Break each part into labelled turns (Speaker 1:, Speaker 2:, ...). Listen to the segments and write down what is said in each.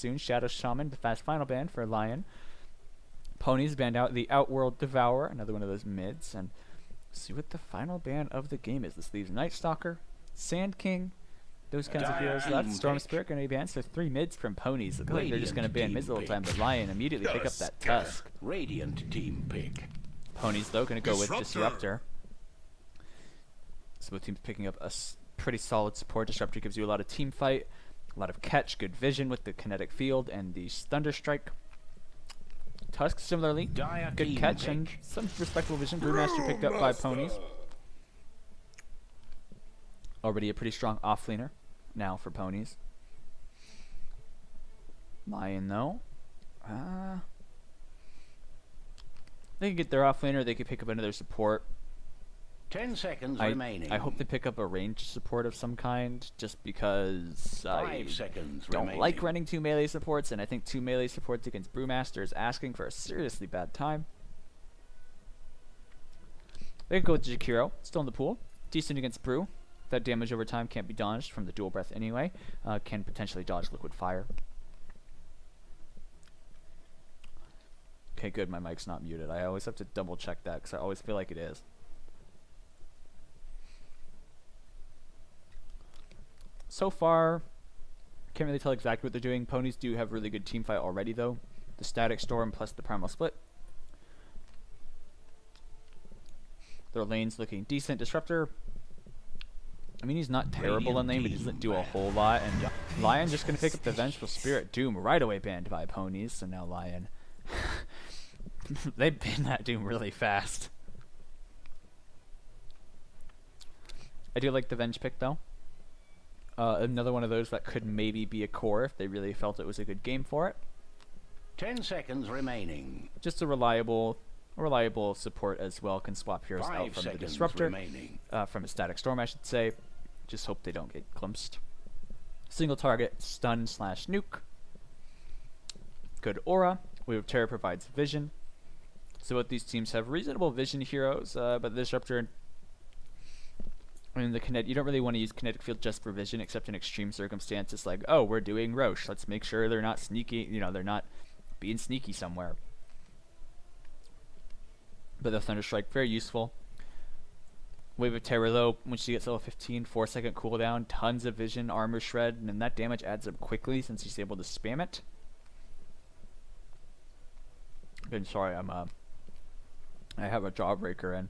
Speaker 1: soon. Shadow Shaman, the fast final ban for Lion. Ponies banned out the Outworld Devourer, another one of those mids. And see what the final ban of the game is. This leaves Night Stalker, Sand King, those kinds of heroes left. Storm Spirit going to be banned. So 3 mids from Ponies. Look like they're just going to ban mids the whole time. But Lion immediately pick up that Tusk.
Speaker 2: Radiant team pick.
Speaker 1: Ponies, though, going to go with Disruptor. So both teams picking up a pretty solid support. Disruptor gives you a lot of team fight, a lot of catch, good vision with the kinetic field and the Thunder Strike. Tusk, similarly, good catch and some respectable vision. Brewmaster picked up by Ponies. Already a pretty strong offlaner now for Ponies. Lion, though. They can get their offlaner, they could pick up another support.
Speaker 2: 10 seconds remaining.
Speaker 1: I hope they pick up a ranged support of some kind, just because
Speaker 2: 5 seconds
Speaker 1: don't
Speaker 2: remaining.
Speaker 1: like running 2 melee supports, and I think 2 melee supports against Brewmaster is asking for a seriously bad time. They can go with Jakiro, still in the pool. Decent against Brew. That damage over time can't be dodged from the dual breath anyway. Can potentially dodge liquid fire. Okay, good, my mic's not muted. I always have to double check that, because I always feel like it is. So far, can't really tell exactly what they're doing. Ponies do have really good team fight already, though. The Static Storm plus the Primal Split. Their lane's looking decent. Disruptor, I mean, he's not terrible in lane, but he doesn't do a whole lot. And Lion just going to pick up the Vengeful Spirit. Doom right away banned by Ponies, so now Lion. They ban that Doom really fast. I do like the Venge pick, though. Another one of those that could maybe be a core if they really felt it was a good game for it.
Speaker 2: 10 seconds remaining.
Speaker 1: Just a reliable support as well. Can swap heroes out from the Disruptor, from a Static Storm, I should say. Just hope they don't get glimpsed. Single target stun / nuke. Good aura. Wave of Terror provides vision. So both these teams have reasonable vision heroes, but the Disruptor. I mean, you don't really want to use Kinetic Field just for vision, except in extreme circumstances like, oh, we're doing Roche. Let's make sure they're not sneaky, they're not being sneaky somewhere. But the Thunder Strike, very useful. Wave of Terror, though, when she gets level 15, 4-second cooldown, tons of vision, armor shred, and that damage adds up quickly since she's able to spam it. Good, sorry, I have a jawbreaker in.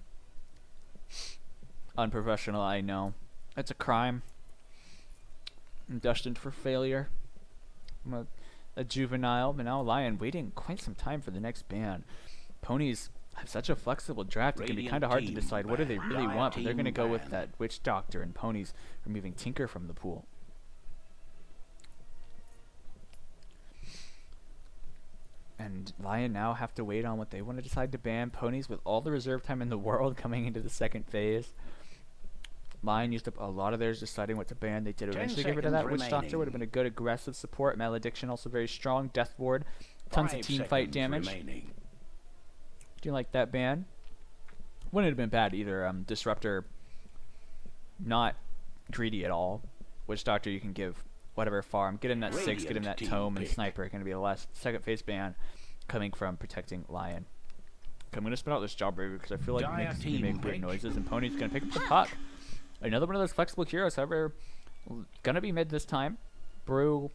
Speaker 1: Unprofessional, I know. It's a crime. I'm destined for failure. I'm a juvenile, but now Lion waiting quite some time for the next ban. Ponies have such a flexible draft, it can be kind of hard to decide what do they really want, but they're going to go with that Witch Doctor, and Ponies removing Tinker from the pool. And Lion now have to wait on what they want to decide to ban. Ponies with all the reserve time in the world coming into the second phase. Lion used up a lot of theirs deciding what to ban. They did eventually get rid of that. Witch Doctor would have been a good aggressive support. Malediction also very strong. Death Ward, tons of team fight damage. Do you like that ban? Wouldn't have been bad either. Disruptor, not greedy at all. Witch Doctor, you can give whatever farm. Get him that 6, get him that Tome, and Sniper. Going to be the last second phase ban coming from protecting Lion. Okay, I'm going to spit out this Jawbreaker because I feel like it makes me make weird noises, and Pony's going to pick up the puck. Another one of those flexible heroes, however, gonna be mid this time. Brew.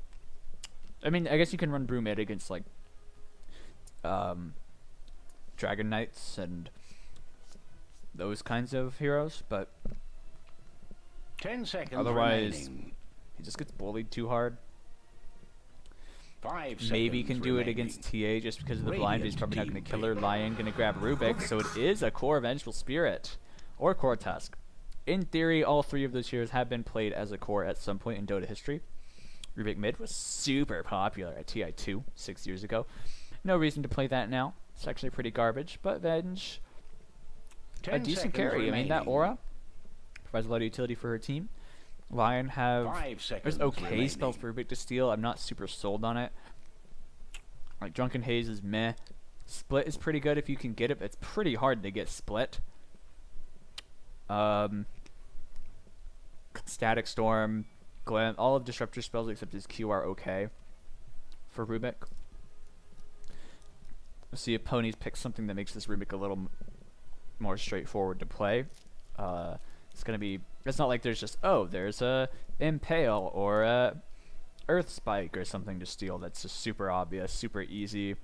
Speaker 1: I mean, I guess you can run Brew mid against like Dragon Knights and those kinds of heroes, but
Speaker 2: 10 seconds
Speaker 1: otherwise,
Speaker 2: remaining.
Speaker 1: he just gets bullied too hard.
Speaker 2: 5 seconds
Speaker 1: Maybe can do
Speaker 2: remaining.
Speaker 1: it against TA just because of the blind. He's probably not going to kill her. Lion going to grab Rubik, so it is a core Vengeful Spirit or core Tusk. In theory, all 3 of those heroes have been played as a core at some point in Dota history. Rubik mid was super popular at TI2 6 years ago. No reason to play that now. It's actually pretty garbage, but Venge, a decent carry. I mean, that aura provides a lot of utility for her team. Lion there's okay spells for Rubik to steal. I'm not super sold on it. Like Drunken Haze is meh. Split is pretty good if you can get it, but it's pretty hard to get Split. Static Storm, Glam, all of Disruptor spells except his Q are okay for Rubik. We'll see if ponies pick something that makes this Rubik a little more straightforward to play. It's gonna be. It's not like there's just there's a Impale or a Earth Spike or something to steal. That's just super obvious, super easy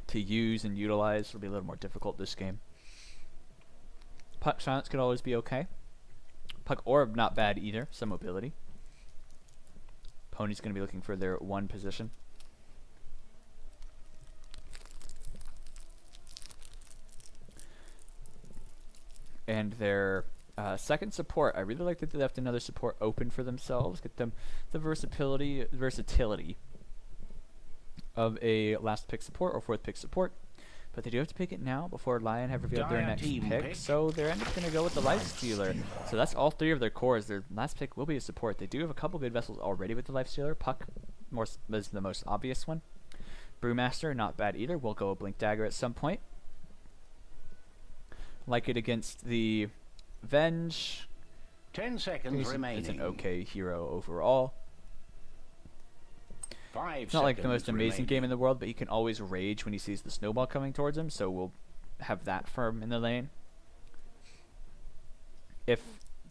Speaker 1: to use and utilize. It'll be a little more difficult this game. Puck silence could always be okay. Puck orb not bad either. Some mobility. Pony's gonna be looking for their one position. And their second support, I really like that they left another support open for themselves. Get them the versatility of a last pick support or fourth pick support. But they do have to pick it now before Lion have revealed their next pick. So they're going to go with the Life Stealer. So that's all three of their cores. Their last pick will be a support. They do have a couple good vessels already with the Life Stealer. Puck is the most obvious one. Brewmaster, not bad either. We'll go a Blink Dagger at some point. Like it against the Venge.
Speaker 2: 10 seconds remaining.
Speaker 1: It's an okay hero overall. It's not like the most amazing game in the world, but he can always rage when he sees the snowball coming towards him, so we'll have that firm in the lane. If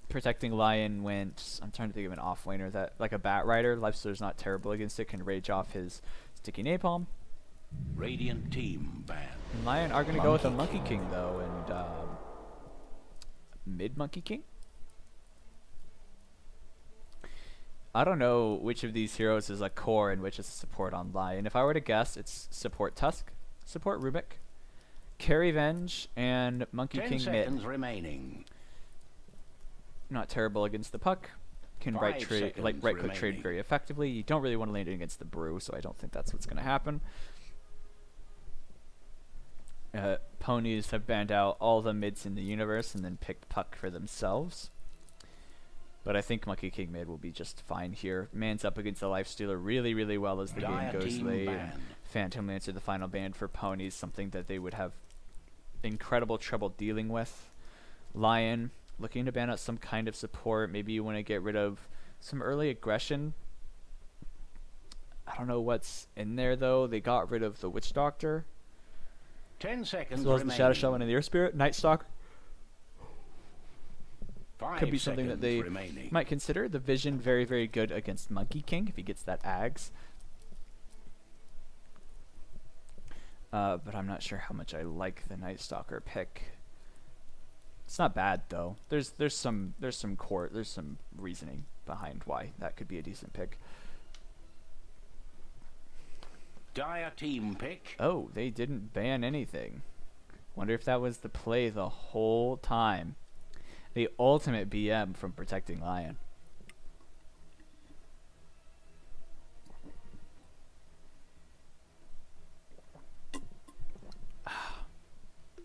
Speaker 1: protecting Lion went, I'm trying to think of an off-laner that, like a Bat Rider, Lifestealer's not terrible against it, can rage off his Sticky Napalm.
Speaker 2: Radiant team ban.
Speaker 1: And Lion are going to go with a Monkey King, though, and mid-Monkey King? I don't know which of these heroes is a core and which is a support on Lion. If I were to guess, it's support Tusk, support Rubik, carry Venge, and Monkey King
Speaker 2: 10 seconds
Speaker 1: mid.
Speaker 2: remaining.
Speaker 1: Not terrible against the Puck. Can right click trade very effectively. You don't really want to land it against the Brew, so I don't think that's what's going to happen. Ponies have banned out all the mids in the universe and then picked Puck for themselves. But I think Monkey King mid will be just fine here. Man's up against the Life Stealer really, really well as the game goes late. And Phantom Lancer, the final ban for Ponies, something that they would have incredible trouble dealing with. Lion, looking to ban out some kind of support. Maybe you want to get rid of some early aggression. I don't know what's in there, though. They got rid of the Witch Doctor.
Speaker 2: 10 seconds
Speaker 1: as well as
Speaker 2: remaining.
Speaker 1: the Shadow Shaman and the Earth Spirit. Night Stalker could be
Speaker 2: 5
Speaker 1: something that they
Speaker 2: remaining.
Speaker 1: might consider. The Vision, very, very good against Monkey King if he gets that Ags. But I'm not sure how much I like the Night Stalker pick. It's not bad though. There's some reasoning behind why that could be a decent pick.
Speaker 2: Dire team pick.
Speaker 1: Oh, they didn't ban anything. Wonder if that was the play the whole time. The ultimate BM from protecting Lion.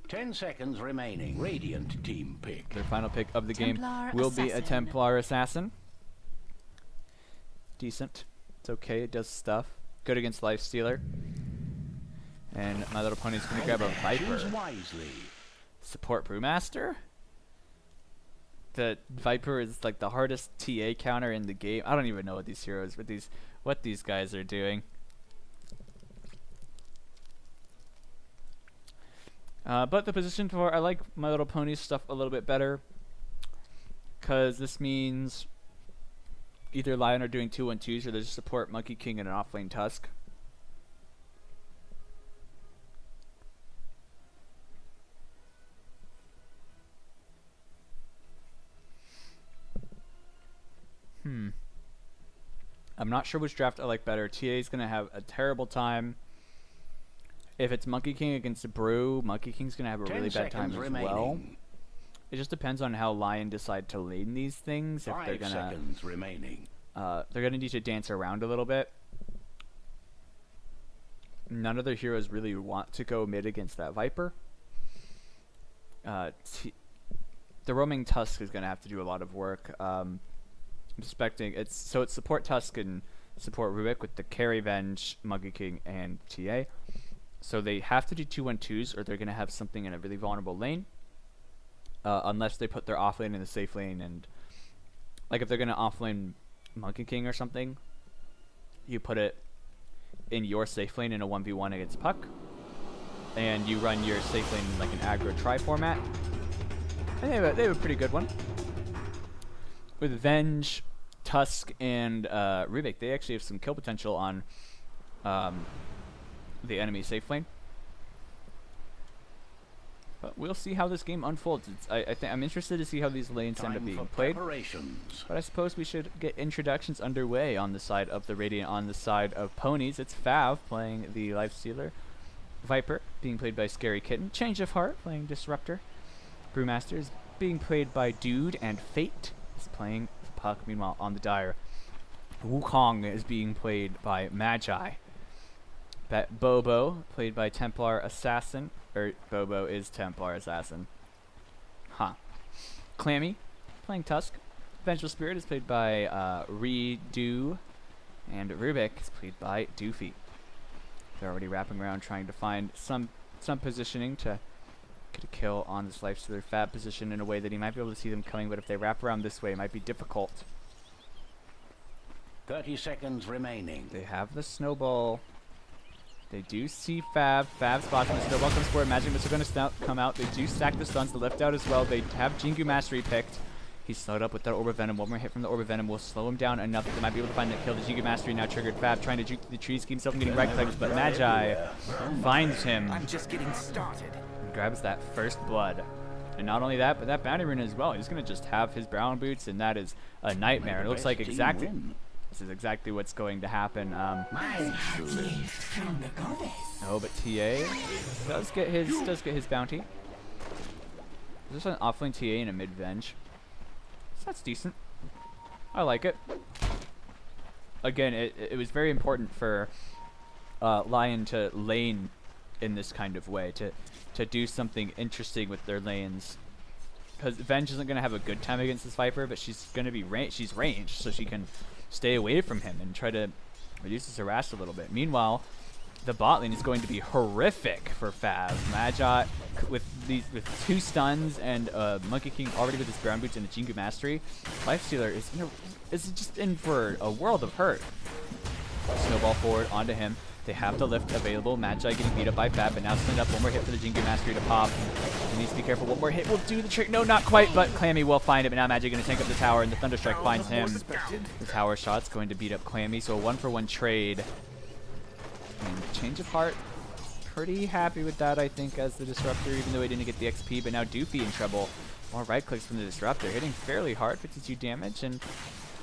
Speaker 2: Ten seconds remaining. Radiant team pick.
Speaker 1: Their final pick of the game will be a
Speaker 3: Assassin.
Speaker 1: Templar Assassin. Decent. It's okay. It does stuff. Good against Life Stealer. And My Little Pony's going to grab a
Speaker 2: Choose
Speaker 1: Viper.
Speaker 2: wisely.
Speaker 1: Support Brewmaster? The Viper is like the hardest TA counter in the game. I don't even know what these heroes, what these guys are doing. But the position for, I like My Little Pony's stuff a little bit better, because this means either Lion are doing 2-1-2s or there's support Monkey King and an offlane Tusk. I'm not sure which draft I like better. TA is going to have a terrible time. If it's Monkey King against Brew, Monkey King's going to have a
Speaker 2: 10
Speaker 1: really bad time
Speaker 2: seconds
Speaker 1: as
Speaker 2: remaining.
Speaker 1: well. It just depends on how Lion decide to lane these things. If
Speaker 2: 5
Speaker 1: they're gonna,
Speaker 2: seconds remaining.
Speaker 1: they're gonna need to dance around a little bit. None of their heroes really want to go mid against that Viper. The roaming Tusk is gonna have to do a lot of work. I'm expecting it's support Tusk and support Rubik with the carry Venge, Monkey King, and TA. So they have to do 2-1-2s or they're gonna have something in a really vulnerable lane. Unless they put their offlane in the safe lane, and like if they're gonna offlane Monkey King or something, you put it in your safe lane in a 1v1 against Puck, and you run your safe lane in like an aggro try format. And they have a pretty good one. With Venge, Tusk, and Rubik, they actually have some kill potential on the enemy safe lane. But we'll see how this game unfolds. I'm interested to see how these lanes end up being played. But I suppose we should get introductions underway on the side of the Radiant. On the side of Ponies, it's Fav playing the Lifestealer. Viper being played by Scary Kitten. Change of Heart playing Disruptor. Brewmaster is being played by Dude, and Fate is playing Puck. Meanwhile, on the Dire, Wukong is being played by Magi. Bobo played by Templar Assassin. Bobo is Templar Assassin. Huh. Clammy playing Tusk. Vengeful Spirit is played by Redo. And Rubik is played by Doofy. They're already wrapping around trying to find some positioning to get a kill on this Lifestealer Fab position in a way that he might be able to see them coming, but if they wrap around this way, it might be difficult.
Speaker 2: 30 seconds remaining.
Speaker 1: They have the snowball. They do see Fab. Fab spots him. The snowball comes forward. Magic Missile going to come out. They do stack the stuns. The lift out as well. They have Jingu Mastery picked. He's slowed up with that Orb of Venom. One more hit from the Orb of Venom will slow him down enough that they might be able to find the kill. The Jingu Mastery now triggered. Fab trying to juke the trees, keep himself from getting right clicks, but Magi finds him.
Speaker 3: I'm just getting started.
Speaker 1: And grabs that first blood. And not only that, but that bounty rune as well. He's going to just have his brown boots, and that is a nightmare. It looks like exactly... This is exactly what's going to happen. Oh, but TA does get his bounty. There's an offlane TA and a mid Venge. So that's decent. I like it. Again, it was very important for Lion to lane in this kind of way, to do something interesting with their lanes. Because Venge isn't going to have a good time against this Viper, but she's going to be she's ranged, so she can stay away from him and try to reduce his harass a little bit. Meanwhile, the bot lane is going to be horrific for Fab. Magi with 2 stuns and Monkey King already with his brown boots and the Jingu Mastery. Lifestealer is just in for a world of hurt. Snowball forward onto him. They have the lift available. Magi getting beat up by Fab, but now slid up. One more hit for the Jingu Mastery to pop. He needs to be careful. One more hit will do the trick. No, not quite, but Clammy will find him. And now Magi going to tank up the tower, and the Thunderstrike finds him. The tower shot's going to beat up Clammy, so a 1-for-1 trade. And Change of Heart, pretty happy with that, I think, as the Disruptor, even though he didn't get the XP. But now Doofy in trouble. More right clicks from the Disruptor, hitting fairly hard, 52 damage, and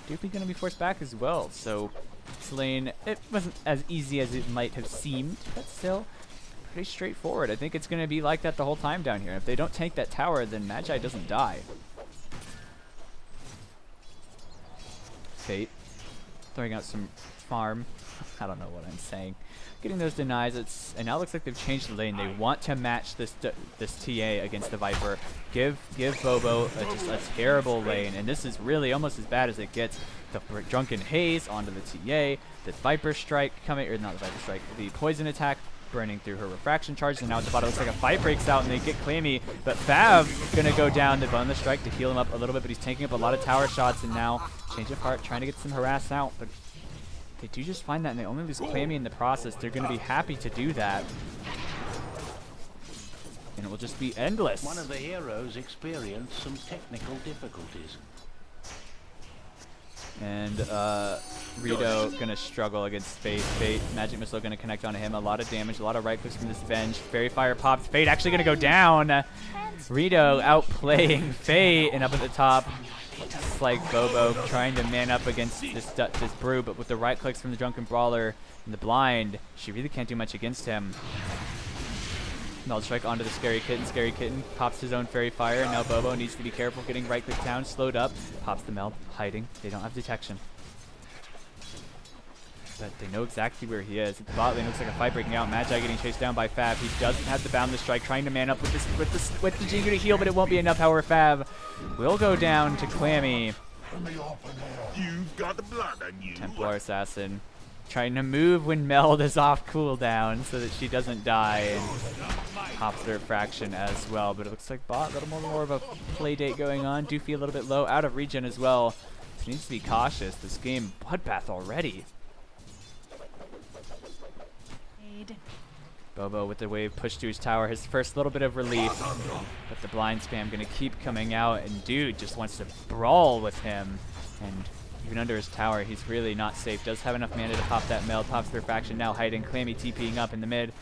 Speaker 1: Doofy going to be forced back as well. So this lane, it wasn't as easy as it might have seemed, but still pretty straightforward. I think it's going to be like that the whole time down here. If they don't tank that tower, then Magi doesn't die. Fate throwing out some farm. I don't know what I'm saying. Getting those denies. And now it looks like they've changed the lane. They want to match this TA against the Viper. Give Bobo just a terrible lane, and this is really almost as bad as it gets. The Drunken Haze onto the TA. The Viper Strike coming, or not the Viper Strike, the Poison Attack burning through her refraction charge, and now at the bottom looks like a fight breaks out and they get Clammy, but Fab gonna go down to bonus strike to heal him up a little bit, but he's taking up a lot of tower shots, and now Change of Heart trying to get some harass out, but they do just find that, and they only lose Clammy in the process. They're gonna be happy to do that, and it will just be endless.
Speaker 2: One of the heroes experienced some technical difficulties.
Speaker 1: And Rito gonna struggle against Fate. Fate, Magic Missile gonna connect onto him. A lot of damage, a lot of right clicks from this Venge. Fairy Fire pops. Fate actually gonna go down. Rito outplaying Fate, and up at the top, just like Bobo trying to man up against this Brew, but with the right clicks from the Drunken Brawler and the blind, she really can't do much against him. Meld Strike onto the Scary Kitten. Scary Kitten pops his own Fairy Fire, and now Bobo needs to be careful getting right click down, slowed up, pops the Meld, hiding. They don't have detection. But they know exactly where he is. At the bot lane looks like a fight breaking out. Magi getting chased down by Fab. He doesn't have the Boundless Strike, trying to man up with the Jingu to heal, but it won't be enough. However, Fab will go down to Clammy.
Speaker 3: You've got the blood on you.
Speaker 1: Templar Assassin trying to move when Meld is off cooldown so that she doesn't die, and pops their fraction as well. But it looks like bot, a little more of a play date going on. Doofy a little bit low, out of regen as well. So needs to be cautious. This game, bloodbath already. Bobo with the wave push to his tower, his first little bit of relief, but the blind spam gonna keep coming out, and dude just wants to brawl with him, and even under his tower, he's really not safe. Does have enough mana to pop that meld, pops their faction, now hiding, Clammy TPing up in the mid.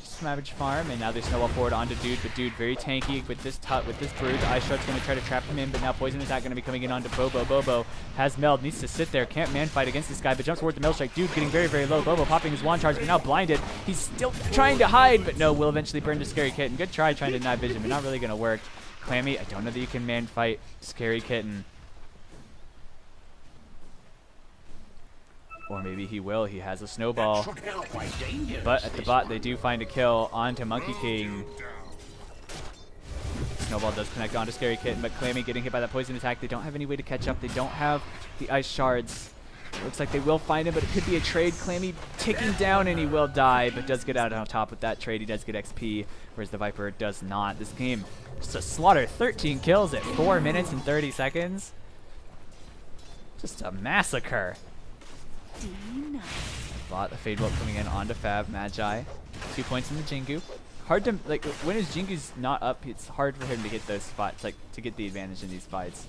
Speaker 1: Savage farm, and now they snowball forward onto Dude, but Dude very tanky with this brood. The Ice Shard's going to try to trap him in, but now Poison Attack going to be coming in onto Bobo. Bobo has Meld, needs to sit there, can't man fight against this guy, but jumps forward the Meld Strike. Dude getting very, very low. Bobo popping his Wand Charge, but now blinded. He's still trying to hide, but no, will eventually burn to Scary Kitten. Good try trying to deny vision, but not really going to work. Clammy, I don't know that you can man fight Scary Kitten. Or maybe he will. He has a snowball. But at the bot, they do find a kill onto Monkey King. Snowball does connect onto Scary Kitten, but Clammy getting hit by that poison attack. They don't have any way to catch up. They don't have the ice shards. Looks like they will find him, but it could be a trade. Clammy ticking down, and he will die, but does get out on top with that trade. He does get XP, whereas the Viper does not. This game, just a slaughter. 13 kills at 4 minutes and 30 seconds. Just a massacre. Bot, the Fade Bolt coming in onto Fab, Magi. 2 points in the Jingu. Hard to, like, when his Jingu's not up, it's hard for him to get those spots, like, to get the advantage in these fights.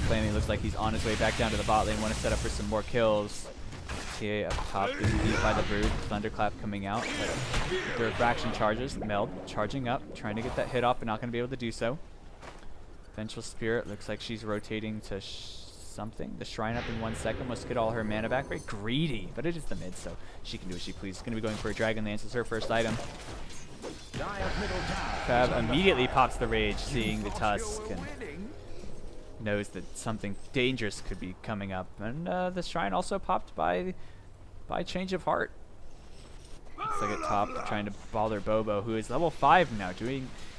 Speaker 1: Clammy looks like he's on his way back down to the bot lane, want to set up for some more kills. TA up top, getting beat by the Brood. Thunderclap coming out. The refraction charges, Meld charging up, trying to get that hit off, but not going to be able to do so. Vengeful Spirit looks like she's rotating to something. The Shrine up in 1 second. Must get all her mana back. Very greedy, but it is the mid, so she can do what she pleases. Going to be going for a Dragon Lance as her first item. Fab immediately pops the Rage, seeing the Tusk, and knows that something dangerous could be coming up. And the Shrine also popped by Change of Heart. Looks like at top, trying to bother Bobo, who is level 5 now,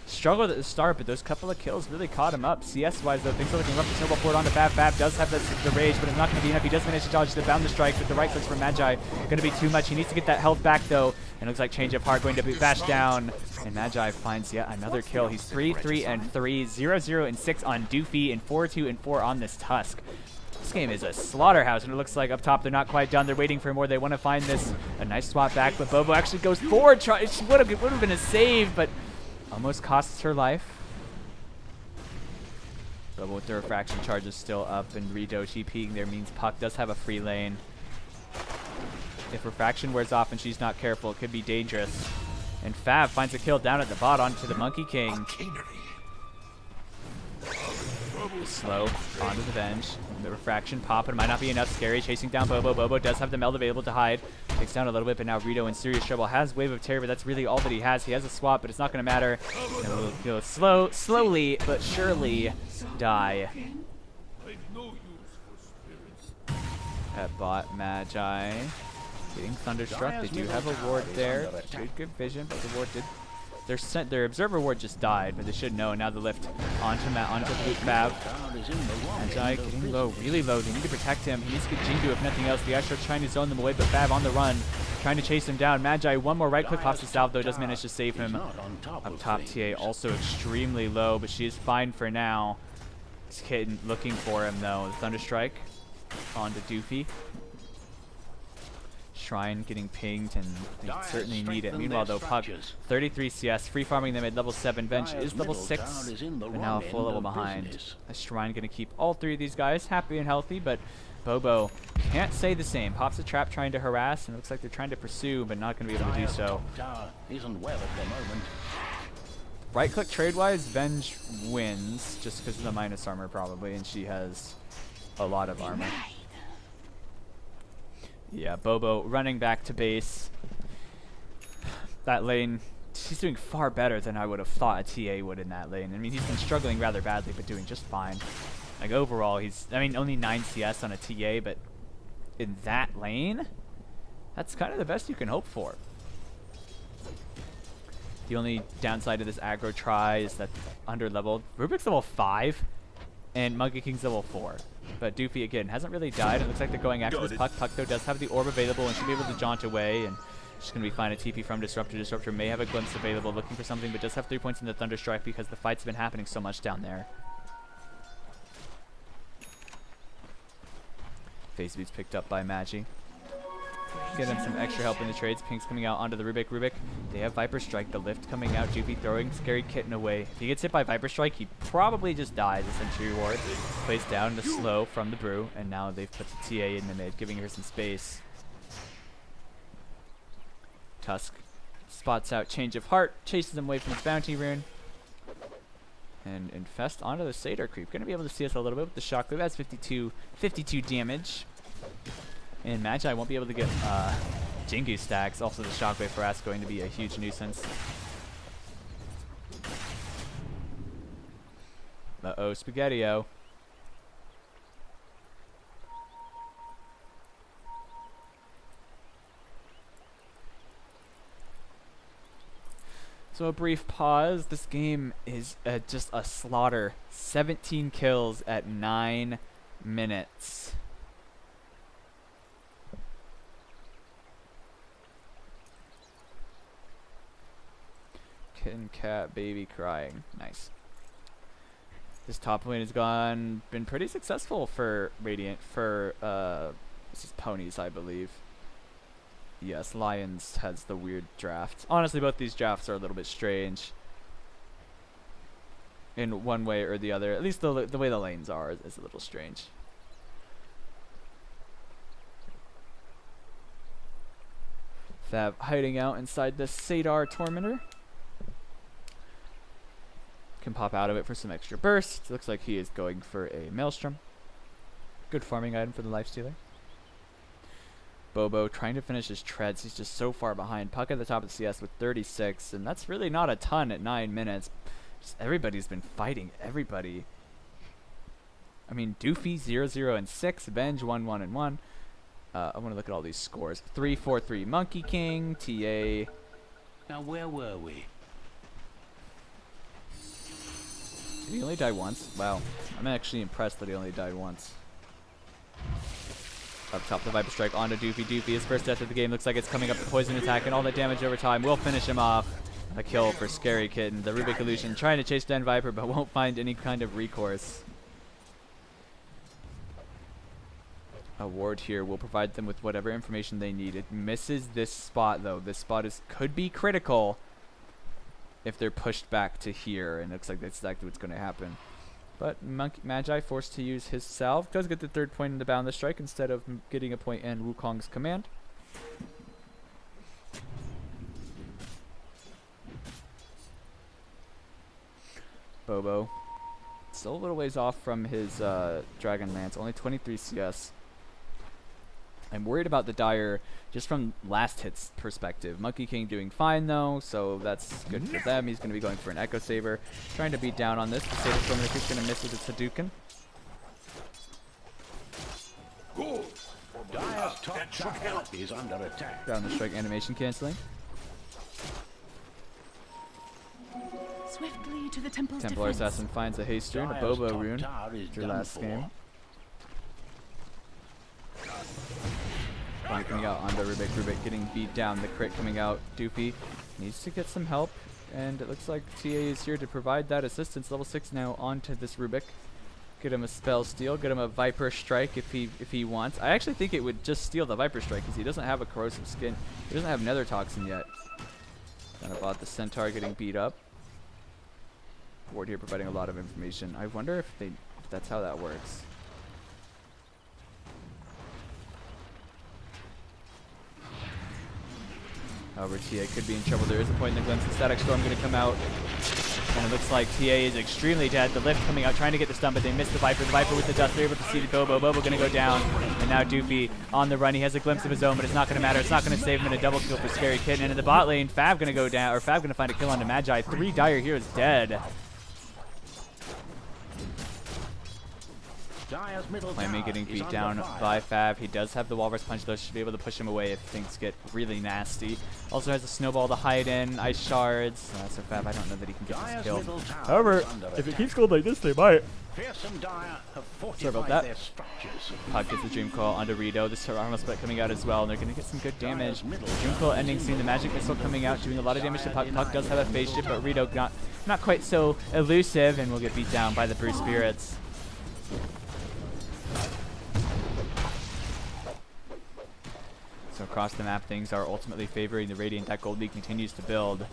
Speaker 1: struggled at the start, but those couple of kills really caught him up. CS-wise, though, things are looking rough. The snowball forward onto Fab. Fab does have the Rage, but it's not going to be enough. He does manage to dodge the Bound the Strike, but the right clicks from Magi going to be too much. He needs to get that health back, though, and it looks like Change of Heart going to be bashed down, and Magi finds yet another kill. He's 3-3-3, 0-0-6 on Doofy, and 4-2-4 on this Tusk. This game is a slaughterhouse, and it looks like up top they're not quite done. They're waiting for more. They want to find this. A nice swap back, but Bobo actually goes forward. It would have been a save, but almost costs her life. Bobo with the refraction charges still up, and Redo TPing there means Puck does have a free lane. If refraction wears off and she's not careful, it could be dangerous. And Fab finds a kill down at the bot onto the Monkey King. Slow onto the bench. The refraction pop, and it might not be enough. Scary chasing down Bobo. Bobo does have the meld available to hide. Takes down a little bit, but now Rito in serious trouble. Has Wave of Terror, but that's really all that he has. He has a swap, but it's not going to matter. And he'll slowly but surely die. At bot, Magi getting Thunderstruck. They do have a ward there. Good vision, but the ward did. Their Observer ward just died, but they should know. Now the lift onto Boot Fab. Magi getting low, really low. They need to protect him. He needs to get Jingu if nothing else. The Ice Shark's trying to zone them away, but Fab on the run, trying to chase him down. Magi, one more right click pops the salve, though, does manage to save him. Up top, TA also extremely low, but she is fine for now. This kid looking for him, though. The Thunderstrike onto Doofy. Shrine getting pinged, and they certainly need it. Meanwhile, though, Puck, 33 CS, free farming them at level 7. Bench is level 6, but now a full level behind. A Shrine going to keep all three of these guys happy and healthy, but Bobo can't say the same. Pops a trap trying to harass, and it looks like they're trying to pursue, but not going to be able to do so. Right click trade-wise, Venge wins, just because of the minus armor probably, and she has a lot of armor. Yeah, Bobo running back to base. That lane, he's doing far better than I would have thought a TA would in that lane. I mean, he's been struggling rather badly, but doing just fine. Like, overall, only 9 CS on a TA, but in that lane, that's kind of the best you can hope for. The only downside of this aggro try is that under-leveled. Rubik's level 5, and Monkey King's level 4. But Doofy, again, hasn't really died. It looks like they're going after this Puck. Puck, though, does have the orb available and should be able to jaunt away. And she's going to be fine. A TP from Disruptor. Disruptor may have a glimpse available, looking for something, but does have 3 points in the Thunderstrike because the fight's been happening so much down there. Phase Beat's picked up by Magi. Get him some extra help in the trades. Pink's coming out onto the Rubik. Rubik, they have Viper Strike. The lift coming out. Doofy throwing Scary Kitten away. If he gets hit by Viper Strike, he probably just dies. The Sentry Ward plays down the slow from the Brew, and now they've put the TA in the mid, giving her some space. Tusk spots out Change of Heart, chases him away from his Bounty Rune. And Infest onto the Satyr Creep. Going to be able to see us a little bit with the Shockwave. That's 52 damage. And Magi won't be able to get Jingu stacks. Also, the Shockwave for us going to be a huge nuisance. Uh-oh, Spaghetti-O. So a brief pause. This game is just a slaughter. 17 kills at 9 minutes. Kitten, cat, baby crying. Nice. This top lane has been pretty successful for Radiant. For this is Ponies, I believe. Yes, Lions has the weird draft. Honestly, both these drafts are a little bit strange. In one way or the other. At least the way the lanes are is a little strange. Fab hiding out inside the Sadar Tormentor. Can pop out of it for some extra burst. Looks like he is going for a Maelstrom. Good farming item for the Lifestealer. Bobo trying to finish his treads. He's just so far behind. Puck at the top of the CS with 36, and that's really not a ton at 9 minutes. Just everybody's been fighting everybody. I mean, Doofy 0-0 and 6, Venge 1-1 and 1. I want to look at all these scores. 3-4-3 Monkey King, TA.
Speaker 2: Now where were we?
Speaker 1: Did he only die once? Wow, I'm actually impressed that he only died once. Up top, the Viper Strike onto Doofy. Doofy, his first death of the game. Looks like it's coming up. The poison attack and all that damage over time will finish him off. A kill for Scary Kitten. The Rubik Illusion trying to chase down Viper, but won't find any kind of recourse. A ward here will provide them with whatever information they need. It misses this spot, though. This spot could be critical if they're pushed back to here, and it looks like that's exactly what's going to happen. But Magi forced to use his salve. Does get the 3rd point in the Boundless Strike instead of getting a point in Wukong's command. Bobo. Still a little ways off from his Dragon Lance. Only 23 CS. I'm worried about the Dire just from last hit's perspective. Monkey King doing fine though, so that's good for them. He's going to be going for an Echo Saber. Trying to beat down on this. The Saber Stormer is going to miss with its Hadouken.
Speaker 2: Dire's top tower is under attack.
Speaker 1: Down the strike animation canceling.
Speaker 4: Swiftly to the temple's
Speaker 1: Templar
Speaker 4: defense.
Speaker 1: Assassin finds a Haster and a
Speaker 2: Dire's
Speaker 1: Bobo
Speaker 2: top
Speaker 1: rune.
Speaker 2: tower is
Speaker 1: Your
Speaker 2: done
Speaker 1: last
Speaker 2: for.
Speaker 1: game. Fine coming out onto Rubik. Rubik getting beat down. The crit coming out. Doofy needs to get some help. And it looks like TA is here to provide that assistance. Level 6 now onto this Rubik. Get him a Spell Steal. Get him a Viper Strike if he wants. I actually think it would just steal the Viper Strike because he doesn't have a Corrosive Skin. He doesn't have Nether Toxin yet. Kind of bought the Centaur getting beat up. Ward here providing a lot of information. I wonder if that's how that works. However, TA could be in trouble. There is a point in the glimpse. The Static Storm going to come out. And it looks like TA is extremely dead. The lift coming out, trying to get the stun, but they missed the Viper. The Viper with the dust, they're able to see the Bobo. Bobo going to go down. And now Doofy on the run. He has a glimpse of his own, but it's not going to matter. It's not going to save him in a double kill for Scary Kitten. And in the bot lane, Fab going to go down, or Fab going to find a kill onto Magi. 3 Dire heroes dead.
Speaker 2: Dire's middle
Speaker 1: Flammy
Speaker 2: tower
Speaker 1: getting
Speaker 2: is
Speaker 1: beat
Speaker 2: under
Speaker 1: down
Speaker 2: fire.
Speaker 1: by Fab. He does have the Walrus Punch, though. Should be able to push him away if things get really nasty. Also has a Snowball to hide in. Ice Shards. So Fab, I don't know that he can get this
Speaker 2: Dire's
Speaker 1: kill.
Speaker 2: middle tower
Speaker 1: However,
Speaker 2: is under
Speaker 1: if it
Speaker 2: attack.
Speaker 1: keeps going like this, they might.
Speaker 2: Fearsome Dire have
Speaker 1: about
Speaker 2: fortified
Speaker 1: that.
Speaker 2: their structures.
Speaker 1: Puck gets the Dream Coil onto Rito. This Armor Split coming out as well, and they're going to get some good damage. Dream Coil ending soon. The Magic Missile coming out, doing a lot of damage to Puck. Puck does have a phase shift, but Rito not quite so elusive, and will get beat down by the Brew Spirits. So across the map, things are ultimately favoring the Radiant. That gold lead continues to build.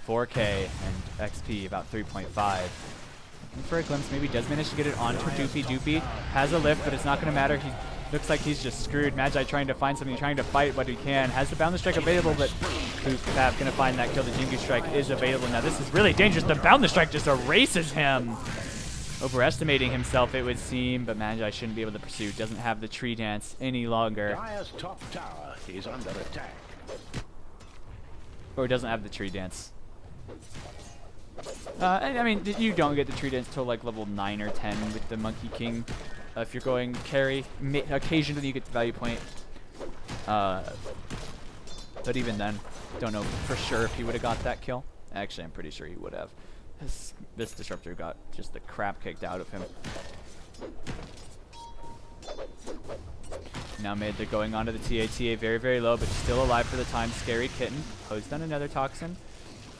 Speaker 1: 4K and XP about 3.5. Looking for a glimpse, maybe does manage to get it onto Doofy. Doofy has a lift, but it's not going to matter. He looks like he's just screwed. Magi trying to find something, trying to fight what he can. Has the Bound the Strike available, but Fab going to find that kill. The Jingu Strike is available. Now this is really dangerous. The Bound the Strike just erases him. Overestimating himself, it would seem, but Magi shouldn't be able to pursue. Doesn't have the tree dance any longer.
Speaker 2: Dire's top tower is under attack.
Speaker 1: Or doesn't have the tree dance. I mean, you don't get the tree dance till like level 9 or 10 with the Monkey King. If you're going carry, occasionally you get the value point. But even then, don't know for sure if he would have got that kill. Actually, I'm pretty sure he would have. This disruptor got just the crap kicked out of him. Now mid, they're going onto the TA. TA very, very low, but still alive for the time. Scary Kitten posed on another Toxin.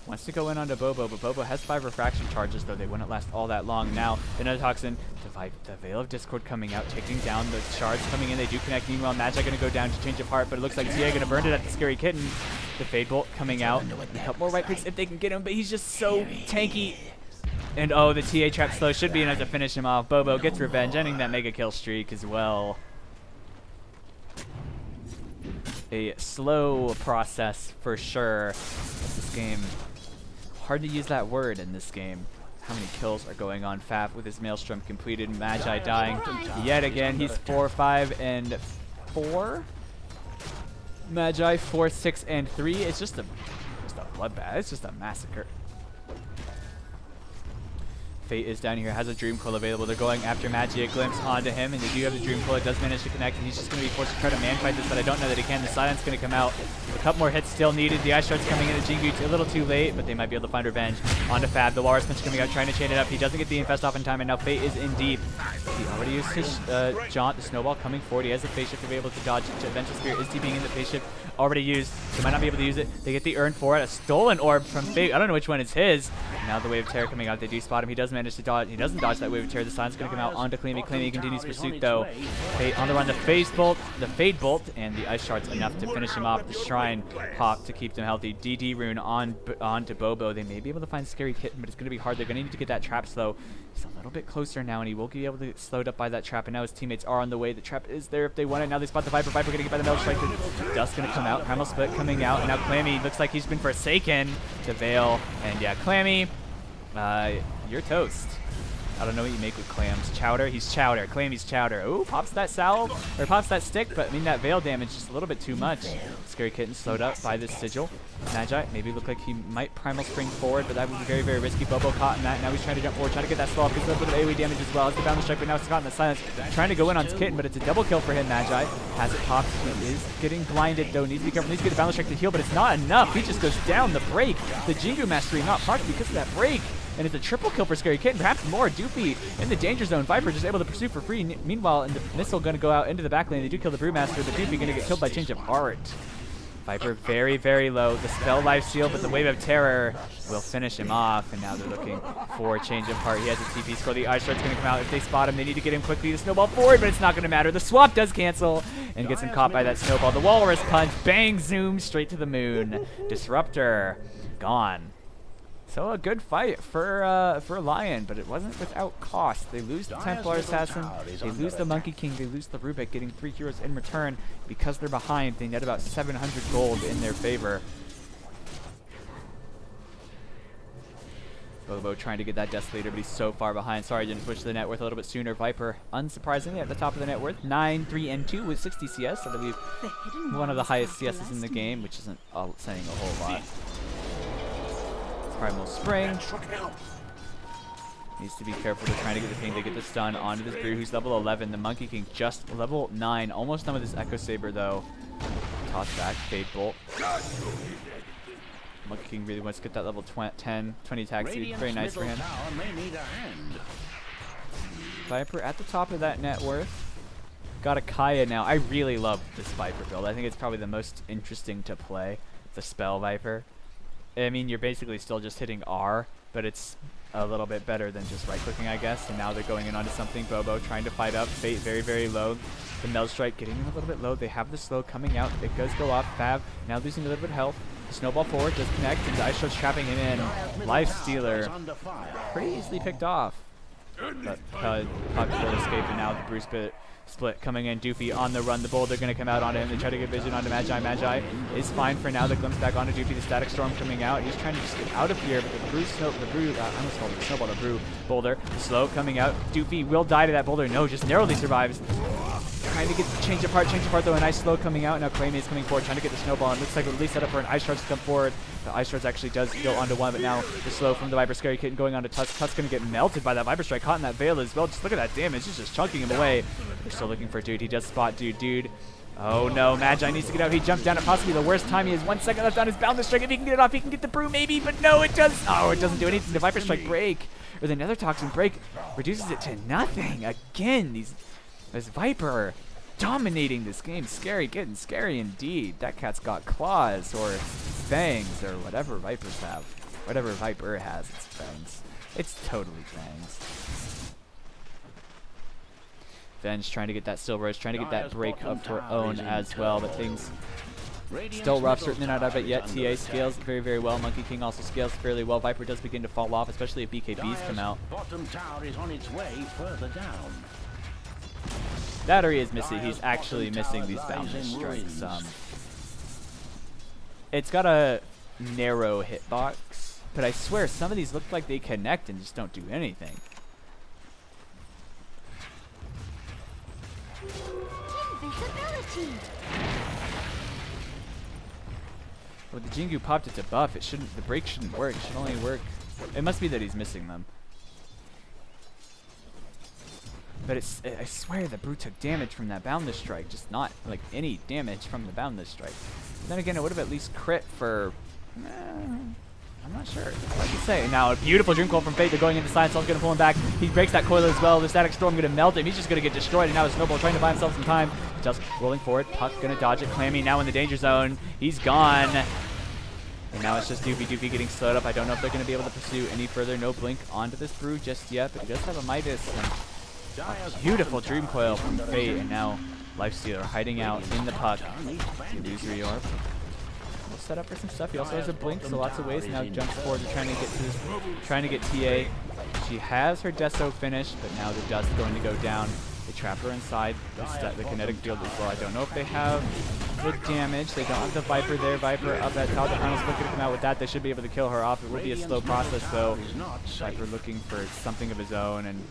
Speaker 1: Wants to go in onto Bobo, but Bobo has 5 refraction charges, though they wouldn't last all that long. Now, another Toxin, the Veil of Discord coming out, taking down the shards coming in. They do connect. Meanwhile, Magi going to go down to Change of Heart, but it looks like TA going to burn it at the Scary Kitten. The Fade Bolt coming out. A couple more right clicks if they can get him, but he's just so tanky. And oh, the TA trap slow should be enough to finish him off. Bobo gets revenge, ending that mega kill streak as well. A slow process for sure. This game, hard to use that word in this game. How many kills are going on? Fab with his Maelstrom completed. Magi dying yet again. He's 4, 5, and 4. Magi 4, 6, and 3. It's just a bloodbath. It's just a massacre. Fate is down here, has a Dream Coil available. They're going after Magi, a glimpse onto him, and they do have the Dream Coil. It does manage to connect, and he's just going to be forced to try to man-fight this, but I don't know that he can. The silence going to come out. A couple more hits still needed. The Ice Shard's coming in. The Jingu a little too late, but they might be able to find revenge. Onto Fab. The Walrus Punch coming out, trying to chain it up. He doesn't get the Infest off in time, and now Fate is in deep. He already used his Jaunt. The Snowball coming forward. He has the Phase Shift to be able to dodge. Venture Spirit is DPing in the Phase Shift. Already used. He might not be able to use it. They get the Urn for it. A stolen orb from Fate. I don't know which one is his. Now the Wave of Terror coming out. They do spot him. He does manage to dodge. He doesn't dodge that Wave of Terror. The Silence going to come out onto Clammy. Clammy continues pursuit though. Fate on the run. The Phase Bolt, the Fade Bolt, and the Ice Shard's enough to finish him off. The Shrine pop to keep them healthy. DD Rune on to Bobo. They may be able to find Scary Kitten, but it's going to be hard. They're going to need to get that trap slow. He's a little bit closer now, and he will be able to get slowed up by that trap. And now his teammates are on the way. The trap is there if they want it. Now they spot the Viper. Viper going to get by the Metal Strike. The Dust going to come out. Primal Split coming out. And now Clammy looks like he's been forsaken. The Veil. And yeah, Clammy, you're toast. I don't know what you make with clams. Chowder? He's chowder. Clammy's chowder. Ooh, pops that salve, or pops that stick, but I mean that veil damage is just a little bit too much. Scary Kitten slowed up by this sigil. Magi maybe look like he might primal spring forward, but that would be very, very risky. Bobo caught in that. Now he's trying to jump forward, trying to get that slow off. Gets a little bit of AoE damage as well. Has the Bound the Strike, but now it's caught in the silence. Trying to go in on his Kitten, but it's a double kill for him. Magi has it popped. He is getting blinded though. Needs to be careful. Needs to get the Bound the Strike to heal, but it's not enough. He just goes down the break. The Jingu Mastery not proc because of that break. And it's a triple kill for Scary Kitten, perhaps more. Doofy in the danger zone. Viper just able to pursue for free. Meanwhile, the missile going to go out into the back lane. They do kill the Brewmaster, but Doofy going to get killed by Change of Heart. Viper very, very low. The spell life steal, but the Wave of Terror will finish him off. And now they're looking for Change of Heart. He has a TP score. The Ice Shard's going to come out. If they spot him, they need to get him quickly. The Snowball forward, but it's not going to matter. The swap does cancel and gets him caught by that Snowball. The Walrus Punch, bang, zoom, straight to the moon. Disruptor, gone. So a good fight for Lion, but it wasn't without cost. They lose the Templar Assassin, they lose the Monkey King, they lose the Rubik, getting 3 heroes in return. Because they're behind, they net about 700 gold in their favor. Bobo trying to get that Death Leader, but he's so far behind. Sorry, I didn't push the net worth a little bit sooner. Viper, unsurprisingly, at the top of the net worth. 9, 3, and 2 with 60 CS. I believe one of the highest CSs in the game, which isn't saying a whole lot. Primal Spring. Needs to be careful. They're trying to get the ping to get the stun onto this Brew, who's level 11. The Monkey King just level 9. Almost done with this Echo Saber, though. Toss back. Fade Bolt. Monkey King really wants to get that level 10, 20 attack speed. Very nice for him. Viper at the top of that net worth. Got a Kaya now. I really love this Viper build. I think it's probably the most interesting to play. The Spell Viper. I mean, you're basically still just hitting R, but it's a little bit better than just right-clicking, I guess. And now they're going in onto something. Bobo trying to fight up. Fate very, very low. The Meld Strike getting a little bit low. They have the slow coming out. It does go off. Fab now losing a little bit of health. Snowball forward does connect, and Ice starts trapping him in. Life Stealer pretty easily picked off. But Puck will escape, and now the Bruce split coming in. Doofy on the run. The Boulder going to come out onto him. They try to get vision onto Magi. Magi is fine for now. The glimpse back onto Doofy. The Static Storm coming out. He's trying to just get out of here, but I almost called it the Snowball, the Brew Boulder. Slow coming out. Doofy will die to that Boulder. No, just narrowly survives. Trying to get change apart though. A nice slow coming out. Now Claymate is coming forward, trying to get the snowball. It looks like at least set up for an Ice Shards to come forward. The Ice Shards actually does go onto one, but now the slow from the Viper Scary Kitten going onto Tusk. Tusk's gonna get melted by that Viper Strike, caught in that Veil as well. Just look at that damage. It's just chunking him away. They're still looking for Dude. He does spot Dude. Oh no, Magi needs to get out. He jumped down at possibly the worst time. He has 1 second left on his Boundless Strike. If he can get it off, he can get the Brew maybe, but no, it does. Oh, it doesn't do anything. The Viper Strike break, or the Nether Toxin break, reduces it to nothing. Again, this Viper dominating this game. Scary, getting scary indeed. That cat's got claws or fangs or whatever Vipers have. Whatever Viper has, it's fangs. It's totally fangs. Venge trying to get that Silver Edge, trying to get that break of her own as well, but things still rough. Certainly not out of it yet. TA scales very, very well. Monkey King also scales fairly well. Viper does begin to fall off, especially if BKBs come out.
Speaker 2: Bottom tower is on its way further down.
Speaker 1: Battery is missing. He's actually missing these Boundless Strikes. It's got a narrow hitbox, but I swear some of these look like they connect and just don't do anything.
Speaker 4: Invisibility.
Speaker 1: Well, the Jingu popped it to buff. It shouldn't. The break shouldn't work. It should only work. It must be that he's missing them. But I swear the Brew took damage from that Boundless Strike, just not like any damage from the Boundless Strike. Then again, it would have at least crit for. I'm not sure. What to say? Now a beautiful Dream Coil from Fate. They're going into Silence. All's going to pull him back. He breaks that coil as well. The Static Storm going to melt him. He's just going to get destroyed. And now it's Snowball trying to buy himself some time. Just rolling forward. Puck going to dodge it. Clammy now in the danger zone. He's gone. And now it's just Doofy getting slowed up. I don't know if they're going to be able to pursue any further. No blink onto this Brew just yet, but he does have a Midas. And beautiful Dream Coil from Fate, and now Lifestealer hiding out in the Puck. Illusory Orb. We'll set up for some stuff. He also has a blink, so lots of ways. Now jumps forward to trying to get to this, trying to get TA. She has her Deso finished, but now the Dust going to go down. They trap her inside the kinetic field as well. I don't know if they have the damage. They don't have the Viper there. Viper up at top. The final split going to come out with that. They should be able to kill her off. It will be a slow process though. Viper looking for something of his own, and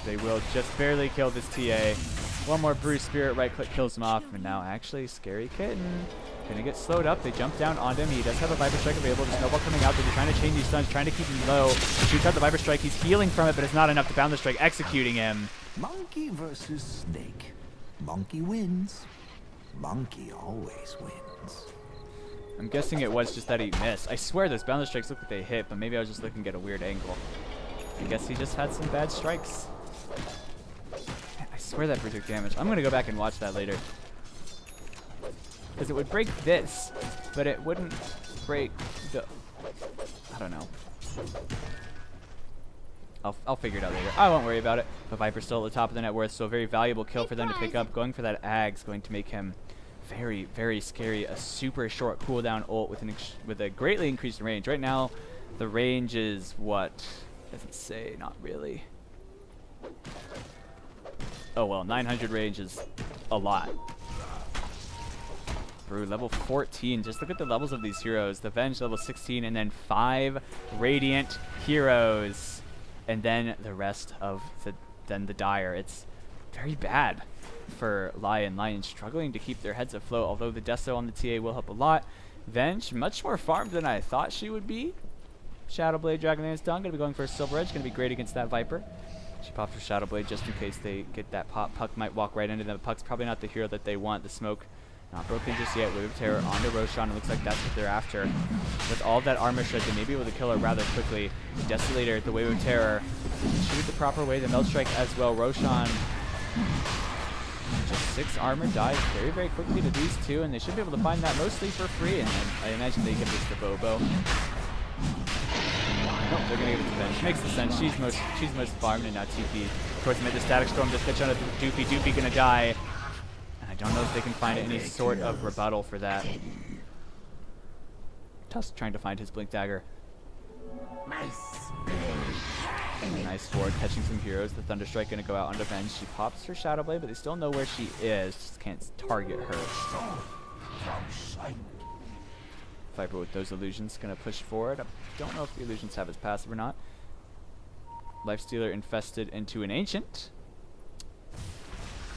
Speaker 1: they will just barely kill this TA. One more Bruce Spirit right click kills him off, and now actually Scary Kitten gonna get slowed up. They jump down onto him. He does have a Viper Strike available. The Snowball coming out. They're trying to chain these stuns, trying to keep him low. Shoots out the Viper Strike. He's healing from it, but it's not enough to bound the strike, executing him.
Speaker 5: Monkey versus snake. Monkey wins. Monkey always wins.
Speaker 1: I'm guessing it was just that he missed. I swear those boundless strikes look like they hit, but maybe I was just looking at a weird angle. I guess he just had some bad strikes. I swear that took damage. I'm gonna go back and watch that later. Because it would break this, but it wouldn't break the... I don't know. I'll figure it out later. I won't worry about it. But Viper's still at the top of the net worth, so a very valuable kill for them to pick up. Going for that Ag's going to make him very, very scary. A super short cooldown ult with a greatly increased range. Right now, the range is what? Doesn't say, not really. Oh well, 900 range is a lot. Brew level 14. Just look at the levels of these heroes. The Venge level 16, and then 5 Radiant heroes. And then the rest of the Dire. It's very bad for Lion. Lion struggling to keep their heads afloat, although the Deso on the TA will help a lot. Venge, much more farmed than I thought she would be. Shadowblade, Dragonlance done. Gonna be going for a Silver Edge. Gonna be great against that Viper. She pops her Shadowblade just in case they get that pop. Puck might walk right into them. Puck's probably not the hero that they want. The smoke not broken just yet. Wave of Terror onto Roshan. It looks like that's what they're after. With all of that armor shred, they may be able to kill her rather quickly. The Desolator, the Wave of Terror. Shoot it the proper way. The Meld Strike as well. Roshan, just 6 armor, dies very, very quickly to these two, and they should be able to find that mostly for free. And then I imagine they give this to Bobo. Nope, they're gonna give it to Venge. Makes the sense. She's most farmed, and now TP towards the mid. The Static Storm just gets on Doofy. Doofy gonna die. And I don't know if they can find any sort of rebuttal for that. Tusk trying to find his Blink Dagger. Nice ward, catching some heroes. The Thunderstrike gonna go out onto Venge. She pops her Shadow Blade, but they still know where she is. Just can't target her. Viper with those illusions gonna push forward. I don't know if the illusions have his passive or not. Lifestealer infested into an ancient.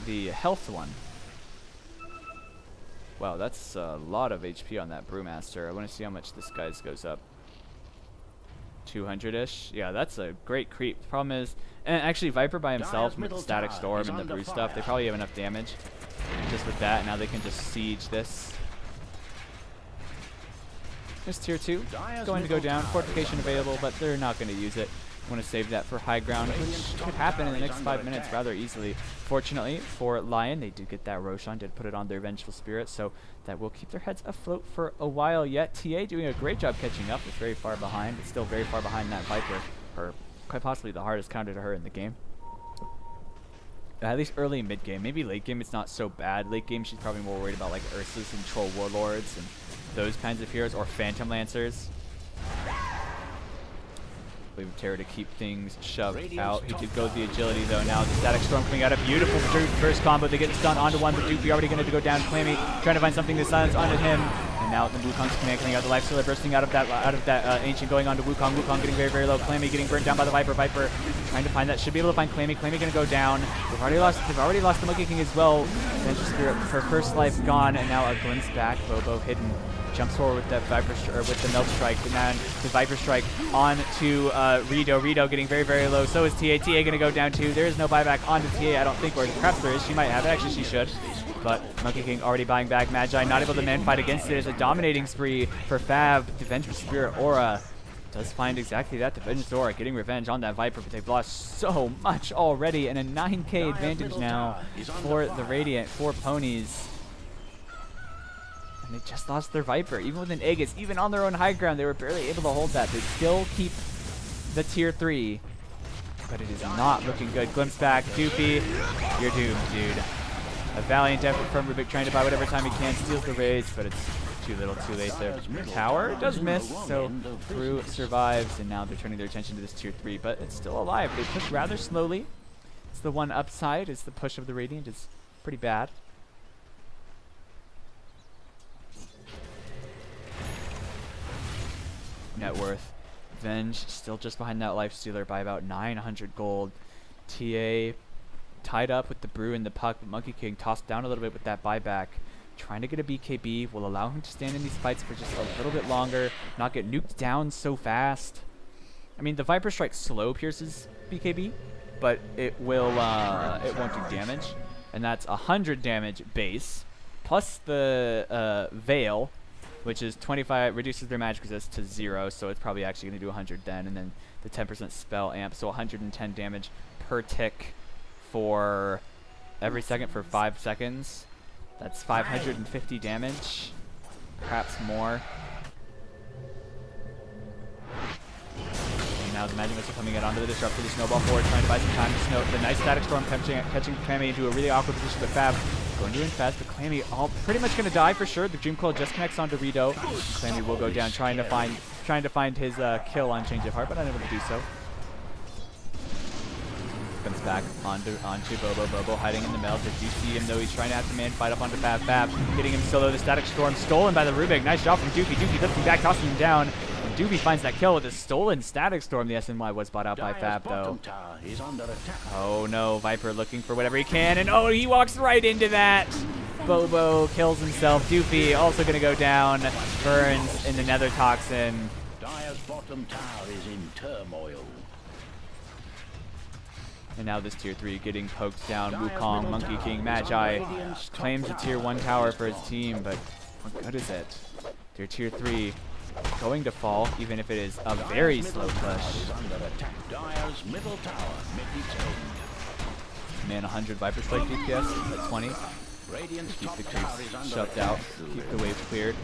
Speaker 1: The health one. Wow, that's a lot of HP on that Brewmaster. I want to see how much this guy's goes up. 200-ish. Yeah, that's a great creep. The problem is, and actually Viper by himself with the Static Storm and the Brew stuff, they probably have enough damage. Just with that, now they can just siege this. There's tier 2. Going to go down. Fortification available, but they're not going to use it. Want to save that for high ground, which could happen in the next 5 minutes rather easily. Fortunately for Lion, they did get that Roshan, did put it on their Vengeful Spirit, so that will keep their heads afloat for a while yet. TA doing a great job catching up. It's very far behind. It's still very far behind that Viper, or quite possibly the hardest counter to her in the game. At least early and mid game. Maybe late game it's not so bad. Late game she's probably more worried about like Ursus and Troll Warlords and those kinds of heroes, or Phantom Lancers. Leave Terror to keep things shoved out. He did go with the agility though. Now the Static Storm coming out. A beautiful first combo. They get stun onto one, but Doofy already going to go down. Clammy trying to find something to silence onto him. And now the Wukong's command coming out. The Lifestealer bursting out of that Ancient going onto Wukong. Wukong getting very, very low. Clammy getting burnt down by the Viper. Viper trying to find that. Should be able to find Clammy. Clammy going to go down. They've already lost the Monkey King as well. Vengeful Spirit, her first life gone, and now a glimpse back. Bobo hidden. Jumps forward with that Viper with the Milk Strike, and then the Viper Strike on to Rido. Rido getting very, very low. So is TA. TA gonna go down too. There is no buyback onto TA, I don't think, or perhaps there is. She might have it. Actually, she should. But Monkey King already buying back. Magi not able to man fight against it. It's a dominating spree for Fab. The Vengeful Spirit Aura does find exactly that. The Vengeance Aura getting revenge on that Viper, but they've lost so much already, and a 9k advantage now for the Radiant, for Ponies. And they just lost their Viper. Even with an Aegis, even on their own high ground, they were barely able to hold that. They still keep the tier 3, but it is not looking good. Glimpse back, Doofy, you're doomed, dude. A valiant effort from Rubik trying to buy whatever time he can, steals the rage, but it's too little too late there. Tower does miss, so Brew survives, and now they're turning their attention to this tier 3, but it's still alive. They push rather slowly. It's the one upside, is the push of the Radiant is pretty bad. Net worth. Venge still just behind that Lifestealer by about 900 gold. TA tied up with the Brew and the Puck, but Monkey King tossed down a little bit with that buyback. Trying to get a BKB will allow him to stand in these fights for just a little bit longer, not get nuked down so fast. I mean, the Viper Strike slow pierces BKB, but it will it won't do damage, and that's 100 damage base plus the Veil, which is 25, reduces their magic resist to 0, so it's probably actually going to do 100 then, and then the 10% spell amp, so 110 damage per tick for every second for 5 seconds. That's 550 damage, perhaps more. And now the Magic Missile coming out onto the Disruptor, the Snowball forward, trying to buy some time. The nice Static Storm catching Clammy into a really awkward position, but Fab going to infest, but Clammy all pretty much going to die for sure. The Dream Coil just connects onto Rido. Clammy will go down, trying to find his kill on Change of Heart, but unable to do so. Comes back onto Bobo. Bobo hiding in the melt. They do see him though. He's trying to have to man fight up onto Fab. Fab getting him solo. The Static Storm stolen by the Rubik. Nice job from Doofy. Doofy lifting back, tossing him down. And Doofy finds that kill with a stolen Static Storm. The SNY was bought out by Fab though. Oh no, Viper looking for whatever he can, and oh, he walks right into that. Bobo kills himself. Doofy also gonna go down. Burns in the Nether Toxin.
Speaker 2: Dire's bottom tower is in turmoil.
Speaker 1: And now this tier 3 getting poked down. Wukong, Monkey King, Magi claims a tier 1 tower for his team, but what good is it? Their tier 3 going to fall, even if it is a very slow push. Man, 100 Viper Strike DPS at 20.
Speaker 2: Radiant's
Speaker 1: Keep
Speaker 2: top
Speaker 1: the
Speaker 2: tower
Speaker 1: creeps
Speaker 2: is under
Speaker 1: shoved
Speaker 2: attack.
Speaker 1: out. Keep the waves cleared.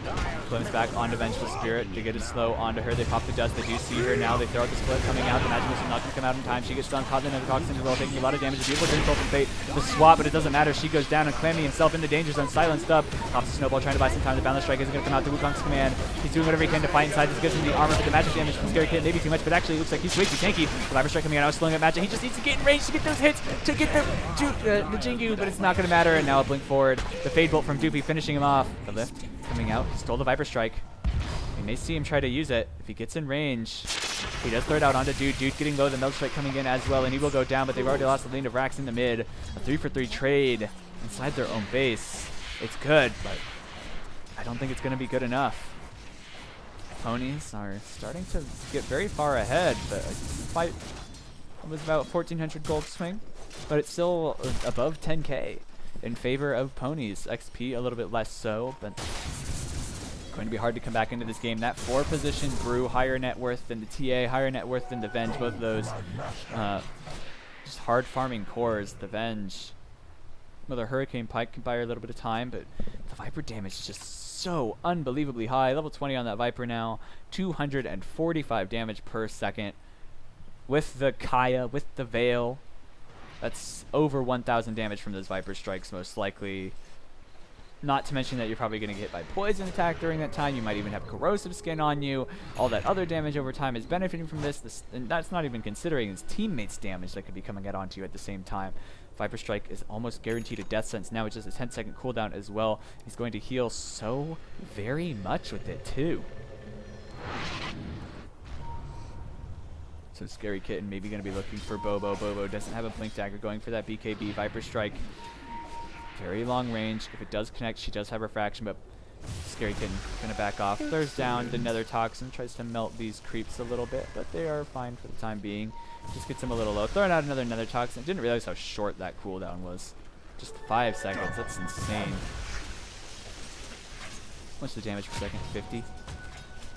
Speaker 1: Clem's back onto Vengeful Spirit. They get it slow onto her. They pop the dust. They do see her now. They throw out the split coming out. The magic missile not going to come out in time. She gets stunned. Caught another toxin as well, taking a lot of damage. A beautiful dream from Fate. The swap, but it doesn't matter. She goes down, and Clammy himself in the danger zone. Silenced up. Pops a snowball trying to buy some time. The Boundless Strike isn't going to come out to Wukong's command. He's doing whatever he can to fight inside. This gives him the armor, but the magic damage from Scary Kid maybe too much, but actually it looks like he's way too tanky. The Viper Strike coming out, slowing up magic. He just needs to get in range to get those hits, to get the Jingu, but it's not going to matter. And now a blink forward. The Fade Bolt from Doopy finishing him off. The lift coming out. He stole the Viper Strike. We may see him try to use it. If he gets in range, he does throw it out onto Dude. Dude getting low. The Meld Strike coming in as well, and he will go down, but they've already lost the lane of Rax in the mid. A 3-for-3 trade inside their own base. It's good, but I don't think it's going to be good enough. Ponies are starting to get very far ahead, but fight was about 1,400 gold swing, but it's still above 10k in favor of Ponies. XP a little bit less so, but going to be hard to come back into this game. That 4 position Brew, higher net worth than the TA, higher net worth than the Venge. Both of those just hard farming cores. The Venge, well, the Hurricane Pike can buy her a little bit of time, but the Viper damage is just so unbelievably high. Level 20 on that Viper now. 245 damage per second. With the Kaya, with the Veil, that's over 1,000 damage from those Viper strikes most likely. Not to mention that you're probably going to get hit by poison attack during that time. You might even have corrosive skin on you. All that other damage over time is benefiting from this. And that's not even considering his teammates' damage that could be coming out onto you at the same time. Viper Strike is almost guaranteed a death sentence. Now it's just a 10-second cooldown as well. He's going to heal so very much with it too. So Scary Kitten maybe going to be looking for Bobo. Bobo doesn't have a Blink Dagger, going for that BKB. Viper Strike, very long range. If it does connect, she does have Refraction, but Scary Kitten going to back off. Throws down the Nether Toxin, tries to melt these creeps a little bit, but they are fine for the time being. Just gets him a little low. Throwing out another Nether Toxin. Didn't realize how short that cooldown was. Just 5 seconds. That's insane. What's the damage per second? 50?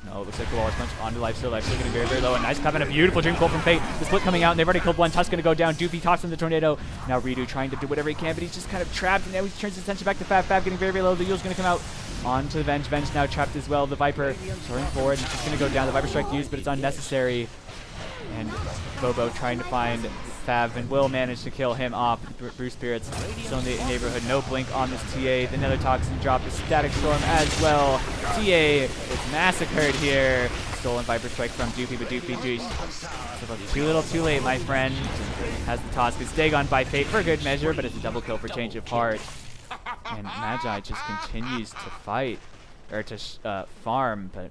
Speaker 1: No, it looks like the Walrus Punch onto Lifesteal. Lifesteal getting very, very low. A nice covenant, a beautiful Dream Cold from Fate. The split coming out, and they've already killed one. Tusk going to go down. Doofy tossing the Tornado. Now Redo trying to do whatever he can, but he's just kind of trapped. And now he turns his attention back to Fab. Fab getting very, very low. The Yule's going to come out onto the Venge. Venge now trapped as well. The Viper throwing forward. It's just going to go down. The Viper Strike used, but it's unnecessary. And Bobo trying to find Fav and will manage to kill him off. Brew Spirits still in the neighborhood. No blink on this TA. The Nether Toxin dropped. The Static Storm as well. TA is massacred here. Stolen Viper Strike from Doofy, but Doofy too little too late, my friend. Has the toss. Gets Dagon by Fate for good measure, but it's a double kill for change of heart. And Magi just continues to fight, or to farm, but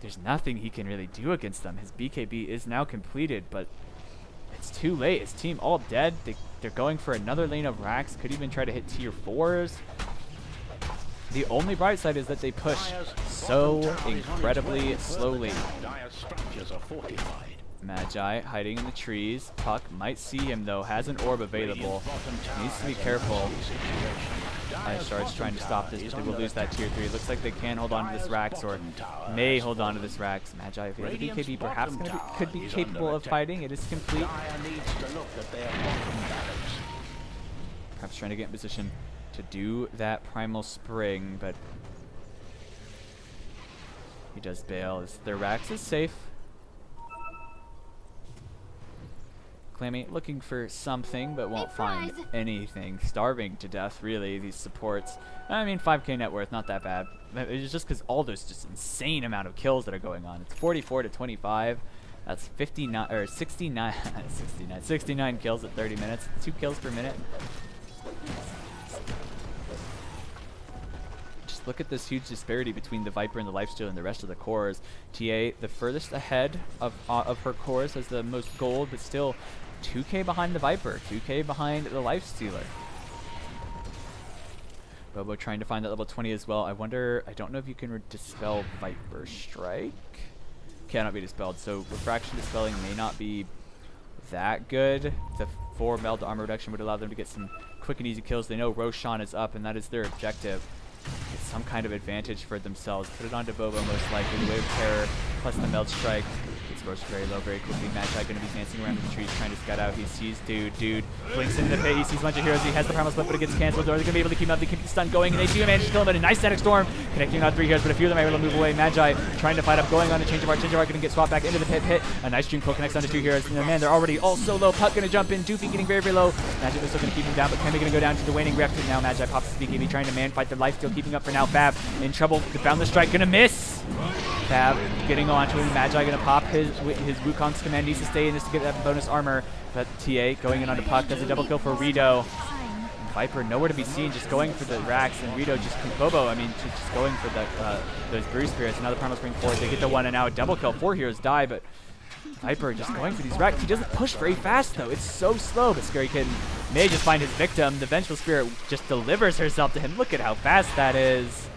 Speaker 1: there's nothing he can really do against them. His BKB is now completed, but it's too late. His team all dead. They're going for another lane of Rax. Could even try to hit tier 4s. The only bright side is that they push so incredibly slowly. Magi hiding in the trees. Puck might see him though. Has an orb available. Needs to be careful. Ice Shard's trying to stop this, but they will lose that tier 3. Looks like they can hold on to this Rax, or may hold on to this Rax. Magi, if he has a BKB, perhaps could be capable of fighting. It is complete. Perhaps trying to get in position to do that Primal Spring, but he does bail. Their Rax is safe. Clammy looking for something, but won't find anything. Starving to death, really, these supports. I mean, 5k net worth, not that bad. It's just because all those just insane amount of kills that are going on. It's 44 to 25. That's 59, or 69, 69 kills at 30 minutes. 2 kills per minute. Just look at this huge disparity between the Viper and the Lifesteal and the rest of the cores. TA, the furthest ahead of her cores, has the most gold, but still 2k behind the Viper, 2k behind the Lifestealer. Bobo trying to find that level 20 as well. I don't know if you can dispel Viper Strike. Cannot be dispelled, so Refraction dispelling may not be that good. The 4 meld armor reduction would allow them to get some quick and easy kills. They know Roshan is up, and that is their objective. Get some kind of advantage for themselves. Put it onto Bobo most likely. The Wave of Terror plus the Meld Strike. It's roast very low very quickly. Magi going to be dancing around the trees trying to scout out. He sees Dude blinks into the pit. He sees a bunch of heroes. He has the primal split, but it gets canceled. Are they going to be able to keep him up? They keep the stun going, and they do manage to kill him. But a nice static storm connecting on 3 heroes, but a few of them are able to move away. Magi trying to fight up, going on a change of heart. Change of heart going to get swapped back into the pit. A nice dream pull connects onto 2 heroes. And man, they're already all so low. Puck going to jump in. Doofy getting very low. Magic is still going to keep him down, but Kemi going to go down to the waning rift. And now Magi pops his BKB trying to man fight the life steal, keeping up for now. Fab in trouble. The boundless strike going to miss. Fab getting onto him. Magi going to pop his Wukong's command. Needs to stay in this to get that bonus armor. But TA going in onto Puck. Does a double kill for Rito. Viper nowhere to be seen, just going for the racks, and Rito just Bobo. I mean, just going for those Brew Spirits. Another Primal Spring forward. They get the one, and now a double kill. 4 heroes die, but Viper just going for these racks. He doesn't push very fast though. It's so slow. But Scary Kid may just find his victim. The Vengeful Spirit just delivers herself to him. Look at how fast that is.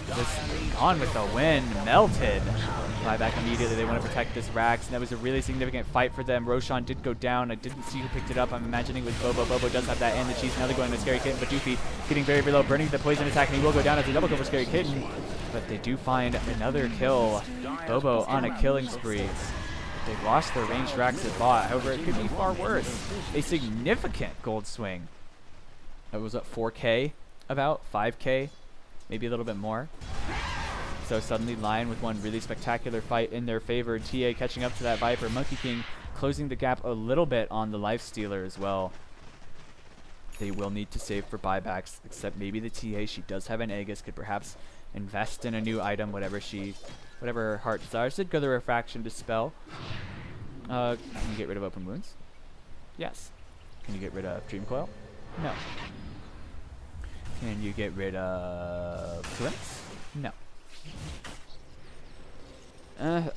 Speaker 1: Just gone with the wind, melted. Fly back immediately. They want to protect this Rax, and that was a really significant fight for them. Roshan did go down. I didn't see who picked it up. I'm imagining it was Bobo. Bobo does have that and the cheese. Now they're going to Scary Kitten, but Doofy getting very low, burning the poison attack, and he will go down as a double kill for Scary Kitten. But they do find another kill. Bobo on a killing spree. They lost their ranged Rax at bot. However, it could be far worse. A significant gold swing. It was at 4K, about 5K, maybe a little bit more. So suddenly Lion with one really spectacular fight in their favor. TA catching up to that Viper. Monkey King closing the gap a little bit on the Life Stealer as well. They will need to save for buybacks, except maybe the TA, she does have an Aegis, could perhaps invest in a new item, whatever her heart desires. Did go the Refraction Dispel. Can you get rid of Open Wounds? Yes. Can you get rid of Dream Coil? No. Can you get rid of Glimpse? No.